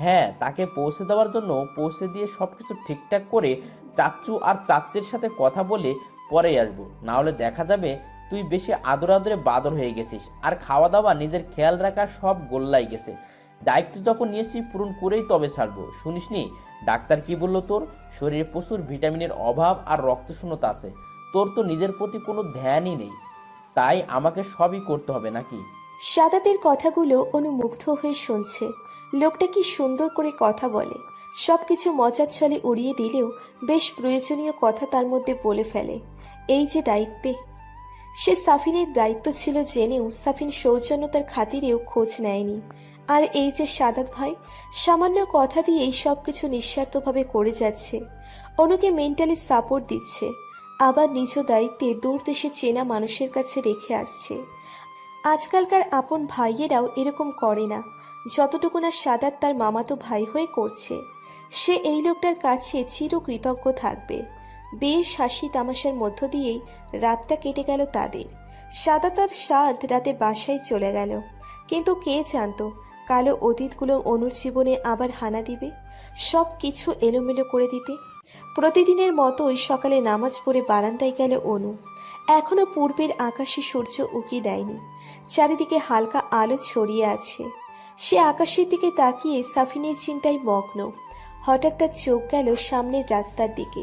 হ্যাঁ, তাকে পৌঁছে দেওয়ার জন্য পৌঁছে দিয়ে সবকিছু ঠিকঠাক করে চাচ্চু আর চাচ্চির সাথে কথা বলে পরেই আসবো। না হলে দেখা যাবে তুই বেশি আদর আদরে বাদর হয়ে গেছিস, আর খাওয়া দাওয়া নিজের খেয়াল রাখা সব গোল্লাই গেছে। দায়িত্ব যখন নিয়েছি পূরণ করেই তবে ছাড়বো। শুনিসনি ডাক্তার কি বললো? তোর শরীরে প্রচুর ভিটামিনের অভাব আর রক্তশূন্যতা আছে। তোর তো নিজের প্রতি কোনো ধ্যানই নেই, তাই আমাকে সবই করতে হবে নাকি? সাদাতের কথাগুলো অনু মুগ্ধ হয়ে শুনছে। লোকটা কি সুন্দর করে কথা বলে। সবকিছু মজার ছলে উড়িয়ে দিলেও বেশ প্রয়োজনীয় কথা তার মধ্যে বলে ফেলে। এই যে দায়িত্বে, সে সাফিনের দায়িত্ব ছিল জেনেও সাফিন সৌজন্যতার খাতিরেও খোঁজ নেয়নি। আর এই যে সাদাত ভাই সামান্য কথা দিয়েই সবকিছু নিঃস্বার্থভাবে করে যাচ্ছে, অনুকে মেন্টালি সাপোর্ট দিচ্ছে, আবার নিজ দায়িত্বে দূর দেশে চেনা মানুষের কাছে রেখে আসছে। আজকালকার আপন ভাইয়েরাও এরকম করে না, যতটুকু না সাদাত তার মামাতো ভাই হয়ে করছে। সে এই লোকটার কাছে চিরকৃতজ্ঞ থাকবে। বেশ হাসি তামাশার মধ্য দিয়েই রাতটা কেটে গেল তাদের। সাদাত আর সাদ রাতে বাসায় চলে গেল, কিন্তু কে জানতো কালো অতীতগুলো অনুর জীবনে আবার হানা দিবে, সব কিছু এলোমেলো করে দিতে। প্রতিদিনের মতোই সকালে নামাজ পড়ে বারান্দায় গেল অনু। এখনো পূর্বের আকাশে সূর্য উকি দেয়নি, চারিদিকে হালকা আলো ছড়িয়ে আছে। সে আকাশের দিকে তাকিয়ে সাফিনের চিন্তায় মগ্ন। হঠাৎ তার চোখ গেল সামনের রাস্তার দিকে।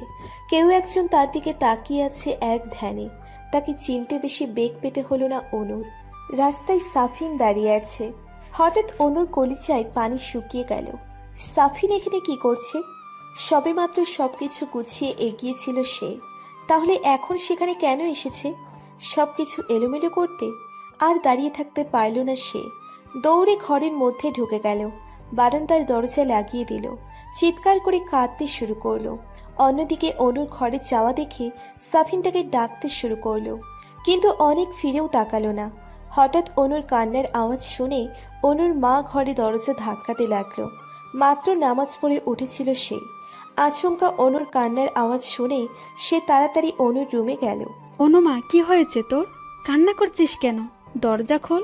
কেউ একজন তার দিকে তাকিয়ে আছে এক ধ্যানে। তাকে চিনতে বেশি বেগ পেতে হলো না অনুর। রাস্তায় সাফিন দাঁড়িয়ে আছে। হঠাৎ অনুর কলিজায় পানি শুকিয়ে গেল। সাফিন এখানে কি করছে? সবেমাত্র সবকিছু গুছিয়ে এগিয়েছিল সে, তাহলে এখন সেখানে কেন এসেছে? সবকিছু এলোমেলো করতে? আর দাঁড়িয়ে থাকতে পারল না সে, দৌড়ে ঘরের মধ্যে ঢুকে গেল। বারান্দার দরজা লাগিয়ে দিল, চিৎকার করে কাঁদতে শুরু করলো। অন্যদিকে অনুর ঘরে যাওয়া দেখে সাফিন তাকে ডাকতে শুরু করলো, কিন্তু অনেক ফিরেও তাকালো না। হঠাৎ অনুর কান্নার আওয়াজ শুনে অনুর মা ঘরে দরজা ধাক্কাতে লাগলো। মাত্র নামাজ পড়ে উঠেছিল সে। আচমকা অনুর কান্নার আওয়াজ শুনে সে তাড়াতাড়ি অনুর রুমে গেল। অনুমা, কি হয়েছে তোর? কান্না করছিস কেন? দরজা খোল।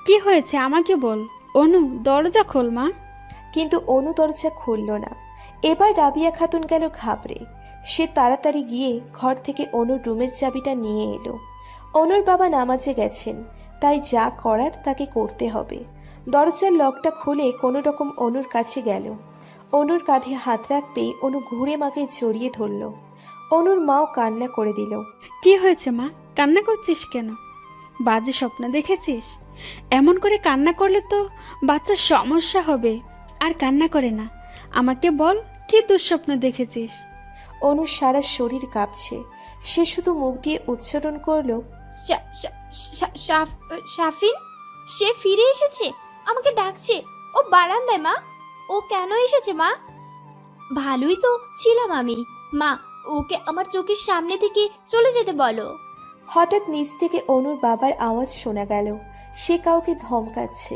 কি হয়েছে আমাকে বল। অনু, দরজা খোল মা। কিন্তু অনু দরজা খুলল না। এবার রাবিয়া খাতুন গেল ঘাবড়ে। সে তাড়াতাড়ি গিয়ে ঘর থেকে অনুর রুমের চাবিটা নিয়ে এলো। অনুর বাবা নামাজে গেছেন, তাই যা করার তাকে করতে হবে। দরজার লকটা খুলে কোনো রকম অনুর কাছে গেল। অনুর কাঁধে হাত রাখতেই অনু ঘুরে মাকে জড়িয়ে ধরল। অনুর মাও কান্না করে দিল। কি হয়েছে মা? কান্না করছিস কেন? বাজে স্বপ্ন দেখেছিস? এমন করে কান্না করলে তো বাচ্চার সমস্যা হবে। আর কান্না করে না, আমাকে বল কি দুঃস্বপ্ন দেখেছিস? অনুর সারা শরীর কাঁপছে। সে শুধু মুখ দিয়ে উচ্চারণ করলো, সাফিন। সে ফিরে এসেছে, আমাকে ডাকছে। ও বারান্দায়। মা, ও কেন এসেছে মা? ভালোই তো ছিলাম আমি। মা, ওকে আমার চোখের সামনে থেকে চলে যেতে বলো। হঠাৎ নিচ থেকে অনুর বাবার আওয়াজ শোনা গেল। সে কাউকে ধমকাচ্ছে।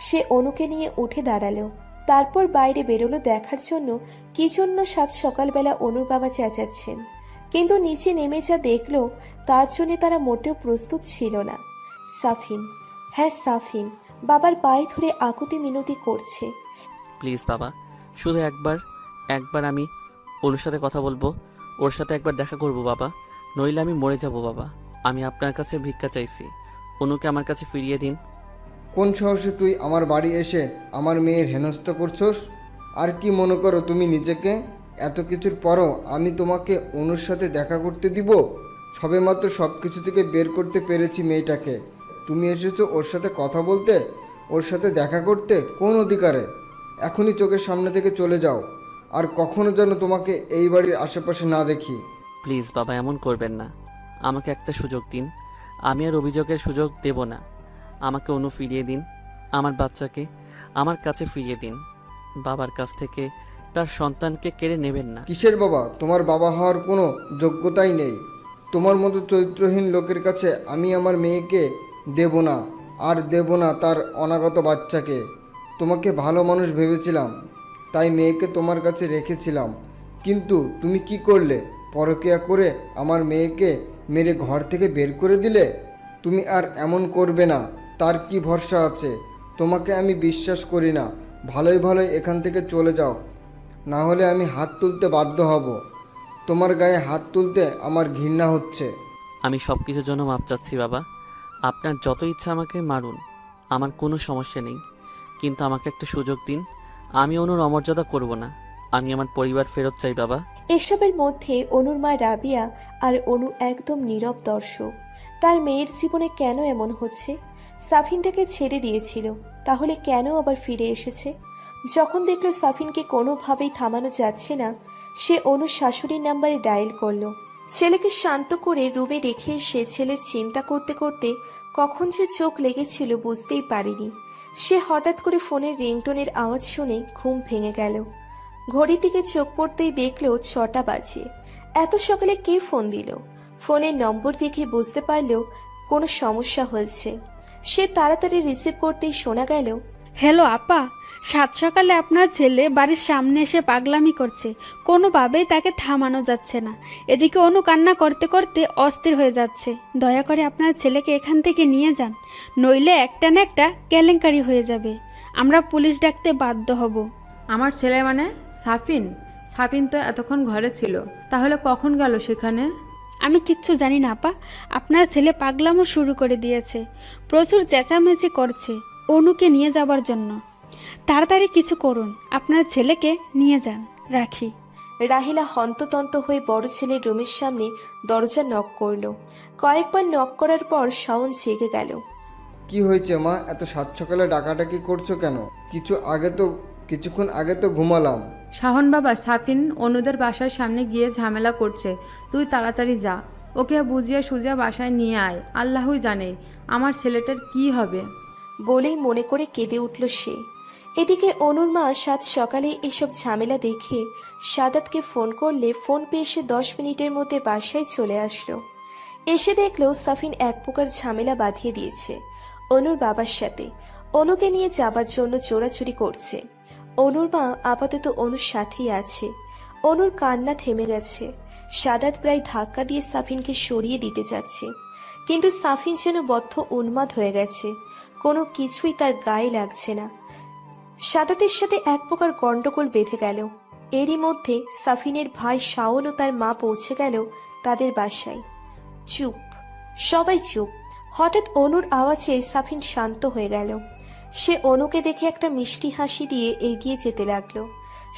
সে অনুকে নিয়ে উঠে দাঁড়ালো। তারপর বাইরে বেরোলো দেখার জন্য কি জন্য সাত সকালবেলা অনুর বাবা চেঁচাচ্ছেন। কিন্তু নিচে নেমে যা দেখলো তার জন্য তারা মোটেও প্রস্তুত ছিল না। সাফিন, হ্যাঁ সাফিন, বাবার পায়ে ধরে আকুতি মিনতি করছে। প্লিজ বাবা, শুধু একবার আমি ওর সাথে কথা বলবো, ওর সাথে একবার দেখা করব বাবা, নইলে আমি মরে যাব বাবা। আমি আপনার কাছে ভিক্ষা চাইছি, অনুকে আমার কাছে ফিরিয়ে দিন। কোন সাহসে তুই আমার বাড়ি এসে আমার মেয়ের হেনস্থা করছোস? আর কি মনে করো তুমি নিজেকে? এত কিছুর পরও আমি তোমাকে অনুর সাথে দেখা করতে দিব? সবেমাত্র সব কিছু থেকে বের করতে পেরেছি মেয়েটাকে। তুমি এসেছো ওর সাথে কথা বলতে, ওর সাথে দেখা করতে? কোন অধিকারে? এখনই চোখের সামনে থেকে চলে যাও, আর কখনো যেন তোমাকে এই বাড়ির আশেপাশে না দেখি। প্লিজ বাবা, এমন করবেন না। আমাকে একটা সুযোগ দিন, আমি আর অভিযোগের সুযোগ দেব না। আমাকে অনু ফিরিয়ে দিন, আমার বাচ্চাকে আমার কাছে ফিরিয়ে দিন। বাবার কাছ থেকে তার সন্তানকে কেড়ে নেবেন না। কিসের বাবা? তোমার বাবা হওয়ার কোনো যোগ্যতাই নেই। তোমার মতো চরিত্রহীন লোকের কাছে আমি আমার মেয়েকে দেব না, আর দেব না তার অনাগত বাচ্চাকে। তোমাকে ভালো মানুষ ভেবেছিলাম, তাই মেয়েকে তোমার কাছে রেখেছিলাম। কিন্তু তুমি কি করলে? পরকীয়া করে আমার মেয়েকে মেরে ঘর থেকে বের করে দিলে। তুমি আর এমন করবে না, তার কি ভরসা আছে? তোমাকে আমি বিশ্বাস করি না। ভালোই ভালোই এখান থেকে চলে যাও, না হলে আমি হাত তুলতে বাধ্য হব। তোমার গায়ে হাত তুলতে আমার ঘৃণা হচ্ছে। আমি সব কিছুর জন্য মাপ চাচ্ছি বাবা। আপনার যত ইচ্ছা আমাকে মারুন, আমার কোনো সমস্যা নেই, কিন্তু আমাকে একটা সুযোগ দিন। আমি অনুর অমর্যাদা করব না। আমি আমার পরিবার ফেরত চাই বাবা। এসবের মধ্যে অনুর মা রাবিয়া আর অনু একদম নীরব দর্শক। তার মেয়ের জীবনে কেন এমন হচ্ছে? সাফিন তাকে ছেড়ে দিয়েছিল, তাহলে কেন আবার ফিরে এসেছে? যখন দেখলো সাফিনকে কোনোভাবেই থামানো যাচ্ছে না, সে অনুর শাশুড়ির নাম্বারে ডায়াল করলো। ছেলেকে শান্ত করে রুমে রেখে এসে ছেলের চিন্তা করতে করতে কখন যে চোখ লেগেছিল বুঝতেই পারেনি। সে হঠাৎ করে ফোনের রিংটোনের আওয়াজ শুনে ঘুম ভেঙে গেল। ঘড়ির দিকে চোখ পড়তেই দেখলো 6টা বাজে। এত সকালে কে ফোন দিল? ফোনের নম্বর দেখে বুঝতে পারল কোনো সমস্যা হয়েছে। সে তাড়াতাড়ি রিসিভ করতেই শোনা গেল, হ্যালো আপা, সাত সকালে আপনার ছেলে বাড়ির সামনে এসে পাগলামি করছে, কোনোভাবেই তাকে থামানো যাচ্ছে না। এদিকে অনু কান্না করতে করতে অস্থির হয়ে যাচ্ছে। দয়া করে আপনার ছেলেকে এখান থেকে নিয়ে যান, নইলে একটা না একটা কেলেঙ্কারি হয়ে যাবে। আমরা পুলিশ ডাকতে বাধ্য হব। আমার ছেলে মানে সাফিন? সাফিন তো এতক্ষণ ঘরে ছিল, তাহলে কখন গেল সেখানে? আমি কিচ্ছু জানি না আপা। আপনার ছেলে পাগলামো শুরু করে দিয়েছে, প্রচুর চেঁচামেচি করছে অনুকে নিয়ে যাবার জন্য। তাড়াতাড়ি কিছু করুন, আপনার ছেলেকে নিয়ে যান। রাখি। রাহিলা হন্ততন্ত হয়ে বড় ছেলের রুমের সামনে দরজা নক করলো। কয়েকবার নক করার পর শাওন জেগে গেল। কি হয়েছে মা? এত সাত সকালে ডাকাডাকি করছো কেন? কিছুক্ষণ আগে তো ঘুমালাম। শাহন বাবা, সাফিন অনুদের বাসার সামনে গিয়ে ঝামেলা করছে, তুই তাড়াতাড়ি যা, ওকে বুঝিয়ে সুজিয়ে বাসায় নিয়ে আয়। আল্লাহই জানে আমার ছেলেটার কি হবে। বলেই মনে করে কেঁদে উঠল সে। এদিকে অনুর মা সাত সকালে এসব ঝামেলা দেখে সাদাতকে ফোন করলে ফোন পেয়ে সে 10 মিনিটের মধ্যে বাসায় চলে আসলো। এসে দেখলো সাফিন এক প্রকার ঝামেলা বাঁধিয়ে দিয়েছে অনুর বাবার সাথে। অনুকে নিয়ে যাবার জন্য চোরাচুরি করছে। অনুর মা আপাতত অনুর সাথেই আছে। অনুর কান্না থেমে গেছে। সাদাত প্রায় ধাক্কা দিয়ে সাফিনকে সরিয়ে দিতে যাচ্ছে, কিন্তু সাফিন যেন বদ্ধ উন্মাদ হয়ে গেছে। কোনো কিছুই তার গায়ে লাগছে না। সাদাতের সাথে এক প্রকার গন্ডগোল বেঁধে গেল। এরই মধ্যে সাফিনের ভাই শাওন ও তার মা পৌঁছে গেল তাদের বাসায়। চুপ, সবাই চুপ। হঠাৎ অনুর আওয়াজে সাফিন শান্ত হয়ে গেল। সে অনুকে দেখে একটা মিষ্টি হাসি দিয়ে এগিয়ে যেতে লাগলো।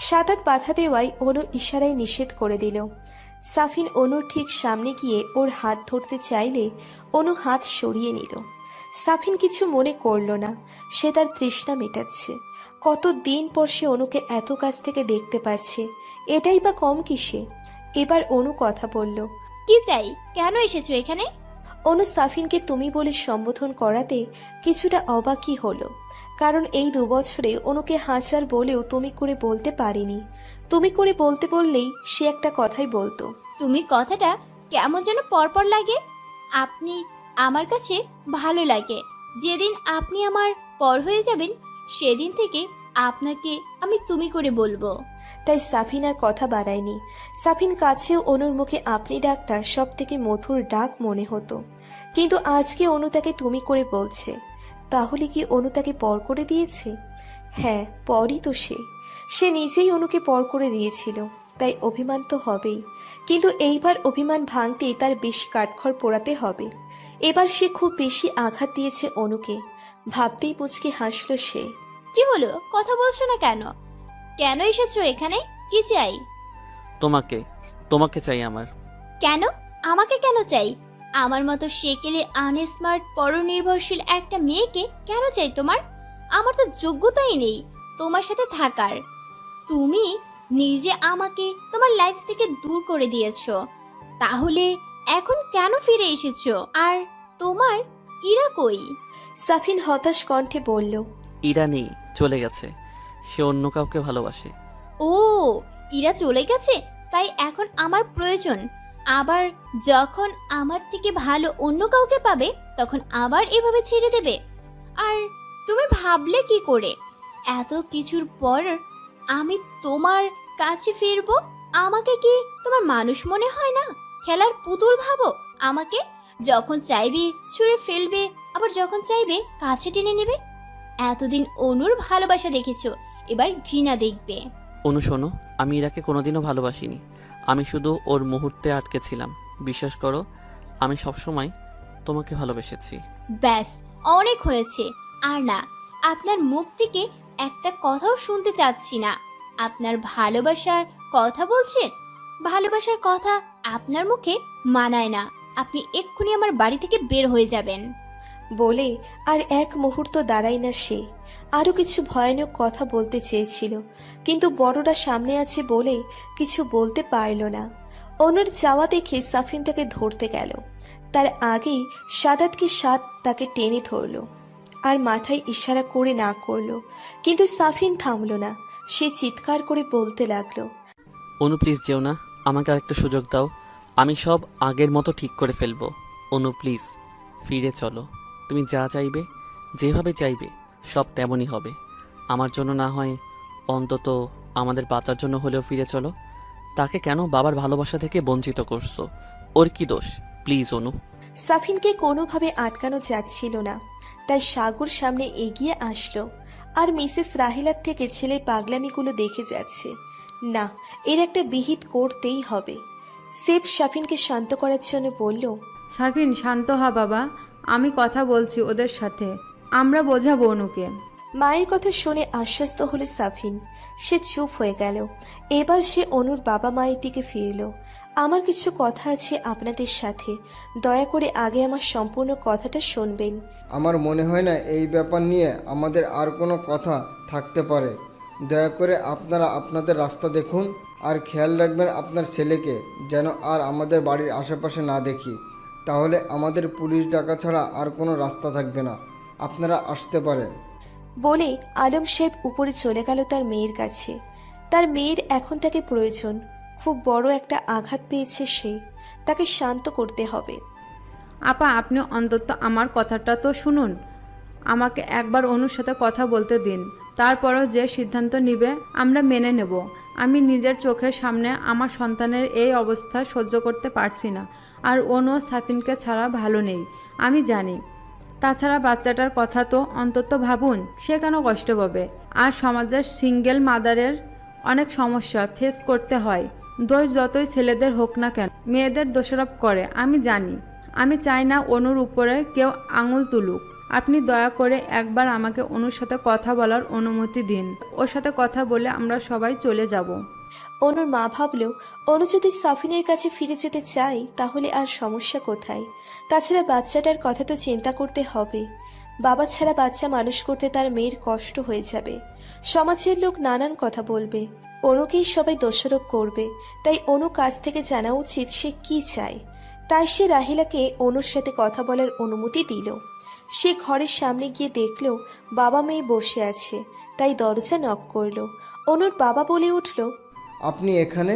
সাদাত বাধা দেওয়ায় অনু ইশারায় নিষেধ করে দিল। সাফিন অনুর ঠিক সামনে গিয়ে ওর হাত ধরতে চাইলে অনু হাত সরিয়ে নিল। সাফিন কিছু মনে করল না, সে তার তৃষ্ণা মেটাচ্ছে। কতদিন পর সে অনুকে এত কাছ থেকে দেখতে পারছে, এটাই বা কম কিসে। এবার অনু কথা বলল। কি চাই? কেন এসেছো এখানে? অনু সাফিনকে তুমি বলে সম্বোধন করাতে কিছুটা অবাকই হলো, কারণ এই 2 বছরে অনুকে হাজার বলেও তুমি করে বলতে পারিনি। তুমি করে বলতে বললেই সে একটা কথাই বলতো। তুমি কথাটা কেমন যেন পরপর লাগে। আপনি আমার কাছে ভালো লাগে। যেদিন আপনি আমার পর হয়ে যাবেন সেদিন থেকে আপনাকে আমি তুমি করে বলবো। তাই সাফিন আর কথা বাড়ায়নি। সাফিন কাছেও অনুর মুখে আপনি ডাকটা সব থেকে মধুর ডাক মনে হতো, কিন্তু আজকে অনু তাকে তুমি করে বলছে। তাহলে কি অনু তাকে পর করে দিয়েছে? হ্যাঁ, পরই তো সে নিজেই অনুকে পর করে দিয়েছিল, তাই অভিমান তো হবেই। কিন্তু এইবার অভিমান ভাঙতেই তার বেশি কাঠখড় পোড়াতে হবে। এবার সে খুব বেশি আঘাত দিয়েছে অনুকে। ভাবতেই মুচকি হাসলো সে। কি হলো? কথা বলছো না কেন? কেন এসেছো এখানে? কি চাই? তোমাকে চাই আমার। কেন? আমাকে কেন চাই? আমার মতো সেকেলে আনস্মার্ট পরনির্ভরশীল একটা মেয়েকে কেন চাই তোমার? আমার তো যোগ্যতাই নেই তোমার সাথে থাকার। তুমি নিজে আমাকে তোমার লাইফ থেকে দূর করে দিয়েছো, তাহলে এখন কেন ফিরে এসেছো? আর তোমার ইরা কই? সাফিন হতাশ কণ্ঠে বলল। ইরা নেই, চলে গেছে। সে অন্য কাউকে ভালোবাসে। ও, ইরা চলে গেছে, তাই এখন আমার প্রয়োজন। আবার যখন আমার থেকে ভালো অন্য কাউকে পাবে তখন আবার এভাবে ছেড়ে দেবে? আর তুমি ভাবলে কি করে এত কিছুর পর আমি তোমার কাছে ফিরবো? আমাকে কি তোমার মানুষ মনে হয় না? খেলার পুতুল ভাবো আমাকে? যখন চাইবে ছুঁড়ে ফেলবে, আবার যখন চাইবে কাছে টেনে নেবে। এতদিন অনুর ভালোবাসা দেখেছো, এবার ঘৃণা দেখবে। অনু শোনো, আমি ইরাকে কোনোদিনও ভালোবাসিনি। আমি শুধু ওর মুহূর্তে আটকে ছিলাম। বিশ্বাস করো, আমি সবসময় তোমাকে ভালোবেসেছি। ব্যাস, অনেক হয়েছে। আর না, আপনার মুখ থেকে একটা কথাও শুনতে চাচ্ছি না। আপনার ভালোবাসার কথা বলছেন, ভালোবাসার কথা আপনার মুখে মানায় না। আপনি এক্ষুনি আমার বাড়ি থেকে বের হয়ে যাবেন। বলে আর এক মুহূর্ত দাঁড়ায় না সে। আরও কিছু ভয়ানক কথা বলতে চেয়েছিল, কিন্তু বড়রা সামনে আছে বলে কিছু বলতে পারল না। অনুর যাওয়া দেখে সাফিন তাকে ধরতে গেল। তার আগেই সাদাতকে সাদ তাকে টেনে ধরল আর মাথায় ইশারা করে না করলো, কিন্তু সাফিন থামল না। সে চিৎকার করে বলতে লাগলো, অনু প্লিজ যেও না, আমাকে আরেকটা সুযোগ দাও। আমি সব আগের মতো ঠিক করে ফেলবো। অনু প্লিজ ফিরে চলো। তুমি যা চাইবে, যেভাবে চাইবে, সব তেমনই হবে। আমার জন্য না হয় অন্তত আমাদের বাচ্চার জন্য হলেও ফিরে চলো। তাকে কেন বাবার ভালোবাসা থেকে বঞ্চিত করছো? ওর কি দোষ? প্লিজ অনু। সাফিনকে কোনোভাবে আটকানো যাচ্ছিল না, তাই সাগর সামনে এগিয়ে আসলো আর মিসেস রাহিলার থেকে ছেলের পাগলামিগুলো দেখে যাচ্ছে। না, এর একটা বিহিত করতেই হবে। সেফ সাফিনকে শান্ত করার জন্য বলল, সাফিন শান্ত হ বাবা, আমি কথা বলছি ওদের সাথে, আমরা বোঝাবো অনুকে। মায়ের কথা শুনে আশ্বস্ত হলো সাফিন। সে চুপ হয়ে গেল। এবার সে অনুর বাবা মায়ের দিকে ফিরল। আমার কিছু কথা আছে আপনাদের সাথে, দয়া করে আগে আমার সম্পূর্ণ কথাটা শুনবেন। আমার মনে হয় না এই ব্যাপার নিয়ে আমাদের আর কোনো কথা থাকতে পারে। দয়া করে আপনারা আপনাদের রাস্তা দেখুন আর খেয়াল রাখবেন আপনার ছেলেকে যেন আর আমাদের বাড়ির আশেপাশে না দেখি। তাহলে আমাদের পুলিশ ডাকা ছাড়া আর কোনো রাস্তা থাকবে না। আপনারা আসতে পারেন। বলে আলম সাহেব উপরে চলে গেল তার মেয়ের কাছে। তার মেয়ের এখন তাকে প্রয়োজন। খুব বড় একটা আঘাত পেয়েছে সে, তাকে শান্ত করতে হবে। আপা, আপনি অন্তত আমার কথাটা তো শুনুন। আমাকে একবার অনুর সাথে কথা বলতে দিন, তারপরও যে সিদ্ধান্ত নিবে আমরা মেনে নেব। আমি নিজের চোখের সামনে আমার সন্তানের এই অবস্থা সহ্য করতে পারছি না। আর অনু সাফিনকে ছাড়া ভালো নেই, আমি জানি। তাছাড়া বাচ্চাটার কথা তো অন্তত ভাবুন, সে কেন কষ্ট পাবে? আর সমাজের সিঙ্গেল মাদারের অনেক সমস্যা ফেস করতে হয়। দোষ যতই ছেলেদের হোক না কেন, মেয়েদের দোষারোপ করে, আমি জানি। আমি চাই না অনুর উপরে কেউ আঙুল তুলুক। আপনি দয়া করে একবার আমাকে অনুর সাথে কথা বলার অনুমতি দিন। ওর সাথে কথা বলে আমরা সবাই চলে যাব। অনুর মা ভাবল, অনু যদি সাফিনের কাছে ফিরে যেতে চায় তাহলে আর সমস্যা কোথায়? তাছাড়া বাচ্চাটার কথা তো চিন্তা করতে হবে। বাবা ছাড়া বাচ্চা মানুষ করতে তার মেয়ের কষ্ট হয়ে যাবে। সমাজের লোক নানান কথা বলবে, অনুকেই সবাই দোষারোপ করবে। তাই অনু কাছ থেকে জানা উচিত সে কি চায়। তাই সে রাহিলাকে অনুর সাথে কথা বলার অনুমতি দিল। সে ঘরের সামনে গিয়ে দেখল বাবা মেয়ে বসে আছে, তাই দরজা নক করলো। অনুর বাবা বলে উঠল, আপনি এখানে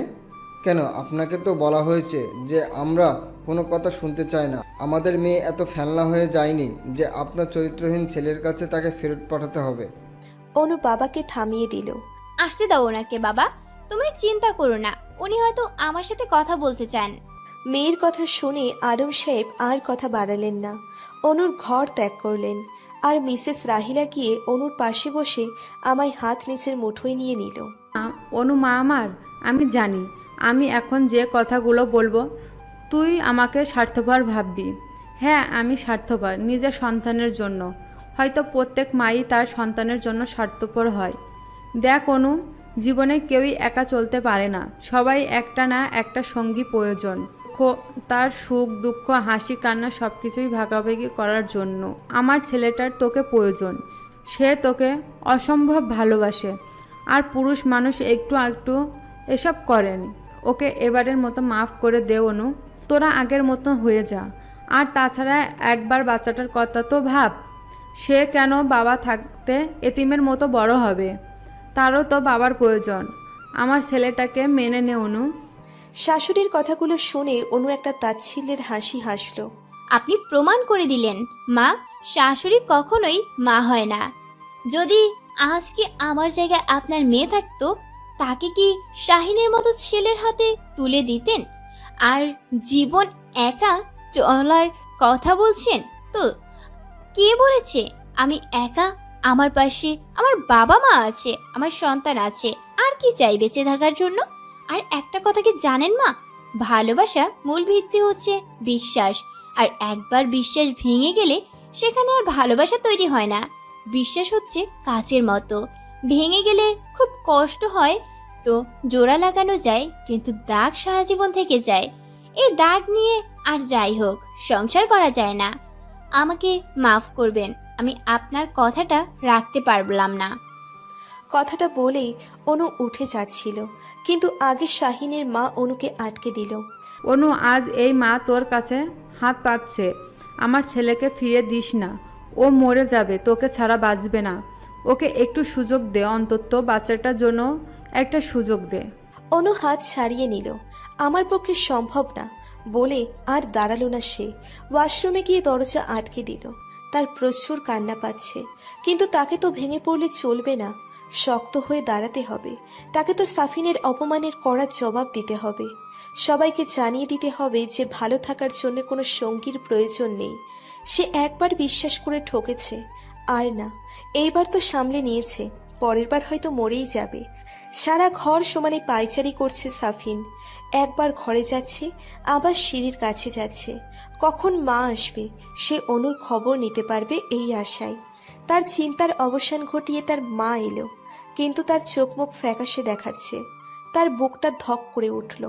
কেন? আপনাকে তো বলা হয়েছে যে আমরা কোনো কথা শুনতে চাই না। আমাদের মেয়ে এত ফেলনা হয়ে যায়নি যে আপনার চরিত্রহীন ছেলের কাছে তাকে ফেরত পাঠাতে হবে। অনু বাবাকে থামিয়ে দিল। আসতে দাও ওনাকে বাবা, তুমি চিন্তা করো না, উনি হয়তো আমার সাথে কথা বলতে চান। মেয়ের কথা শুনে আলম সাহেব আর কথা বাড়ালেন না। অনুর ঘর ত্যাগ করলেন আর মিসেস রাহিলা গিয়ে অনুর পাশে বসে আমায় হাত নিচের মুঠোয় নিয়ে নিল। অনু মা আমার, আমি জানি আমি এখন যে কথাগুলো বলবো তুই আমাকে স্বার্থপর ভাববি। হ্যাঁ, আমি স্বার্থপর নিজের সন্তানের জন্য। হয়তো প্রত্যেক মাই তার সন্তানের জন্য স্বার্থপর হয়। দেখ অনু, জীবনে কেউই একা চলতে পারে না, সবাই একটা না একটা সঙ্গী প্রয়োজন। তার সুখ দুঃখ হাসি কান্না সব কিছুই ভাগাভাগি করার জন্য। আমার ছেলেটার তোকে প্রয়োজন, সে তোকে অসম্ভব ভালোবাসে। আর পুরুষ মানুষ একটু একটু এসব করেন। ওকে এবারের মতো মাফ করে দে অনু, তোরা আগের মতো হয়ে যা। আর তাছাড়া একবার বাচ্চাটার কথা তো ভাব, সে কেন বাবা থাকতে এতিমের মতো বড় হবে? তারও তো বাবার প্রয়োজন। আমার ছেলেটাকে মেনে নে অনু। শাশুড়ির কথাগুলো শুনে অনু একটা তাচ্ছিল্যের হাসি হাসল। আপনি প্রমাণ করে দিলেন মা, শাশুড়ি কখনোই মা হয় না। যদি আজকে আমার জায়গায় আপনার মেয়ে থাকতো, তাকে কি শাহিনের মতো ছেলের হাতে তুলে দিতেন? আর জীবন একা চলার কথা বলছেন তো? কে বলেছে আমি একা? আমার পাশে আমার বাবা মা আছে, আমার সন্তান আছে, আর কি চাই বেঁচে থাকার জন্য? আর একটা কথা কি জানেন মা, ভালোবাসা মূল ভিত্তি হচ্ছে বিশ্বাস। আর একবার বিশ্বাস ভেঙে গেলে সেখানে আর ভালোবাসা তৈরি হয় না। বিশ্বাস হচ্ছে কাচের মতো, ভেঙে গেলে খুব কষ্ট হয়, তো জোড়া লাগানো যায়, কিন্তু দাগ সারা জীবন থেকে যায়। এই দাগ নিয়ে আর যাই হোক সংসার করা যায় না। আমাকে মাফ করবেন, আমি আপনার কথাটা রাখতে পারলাম না। কথাটা বলেই অনু উঠে যাচ্ছিল, কিন্তু আগে শাহিনের মা অনুকে আটকে দিল। অনু, আজ এই মা তোর কাছে হাত পাতছে। আমার ছেলেকে ফিরিয়ে দিস না, ও মরে যাবে, তোকে ছাড়া বাঁচবে না। ওকে একটু সুযোগ দে, অন্তত বাচ্চাটার জন্য একটা সুযোগ দে। অনু হাত ছাড়িয়ে নিল। আমার পক্ষে সম্ভব না বলে আর দাঁড়ালো না সে। ওয়াশরুমে গিয়ে দরজা আটকে দিল। তার প্রচুর কান্না পাচ্ছে, কিন্তু তাকে তো ভেঙে পড়লে চলবে না, শক্ত হয়ে দাঁড়াতে হবে। তাকে তো সাফিনের অপমানের কড়া জবাব দিতে হবে। সবাইকে জানিয়ে দিতে হবে যে ভালো থাকার জন্য কোনো সঙ্গীর প্রয়োজন নেই। সে একবার বিশ্বাস করে ঠকেছে, আর না, এইবার তো সামলে নিয়েছে, পরের বার হয়তো মরেই যাবে। সারা ঘর সমানে পায়চারি করছে সাফিন। একবার ঘরে যাচ্ছে, আবার সিঁড়ির কাছে যাচ্ছে। কখন মা আসবে, সে অনুর খবর নিতে পারবে এই আশায়। তার চিন্তার অবসান ঘটিয়ে তার মা এলো, কিন্তু তার চোখ মুখ ফ্যাকাশে দেখাচ্ছে। তার বুকটা ধক করে উঠল।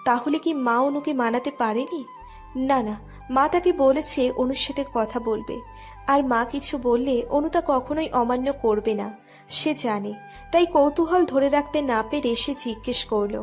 তাহলে কি মা অনুকে মানাতে পারেনি? না না, মা তাকে বলেছে অনুর সাথে কথা বলবে, আর মা কিছু বললে অনু তা কখনোই অমান্য করবে না, সে জানে। তাই কৌতূহল ধরে রাখতে না পেরে সে জিজ্ঞেস করলো,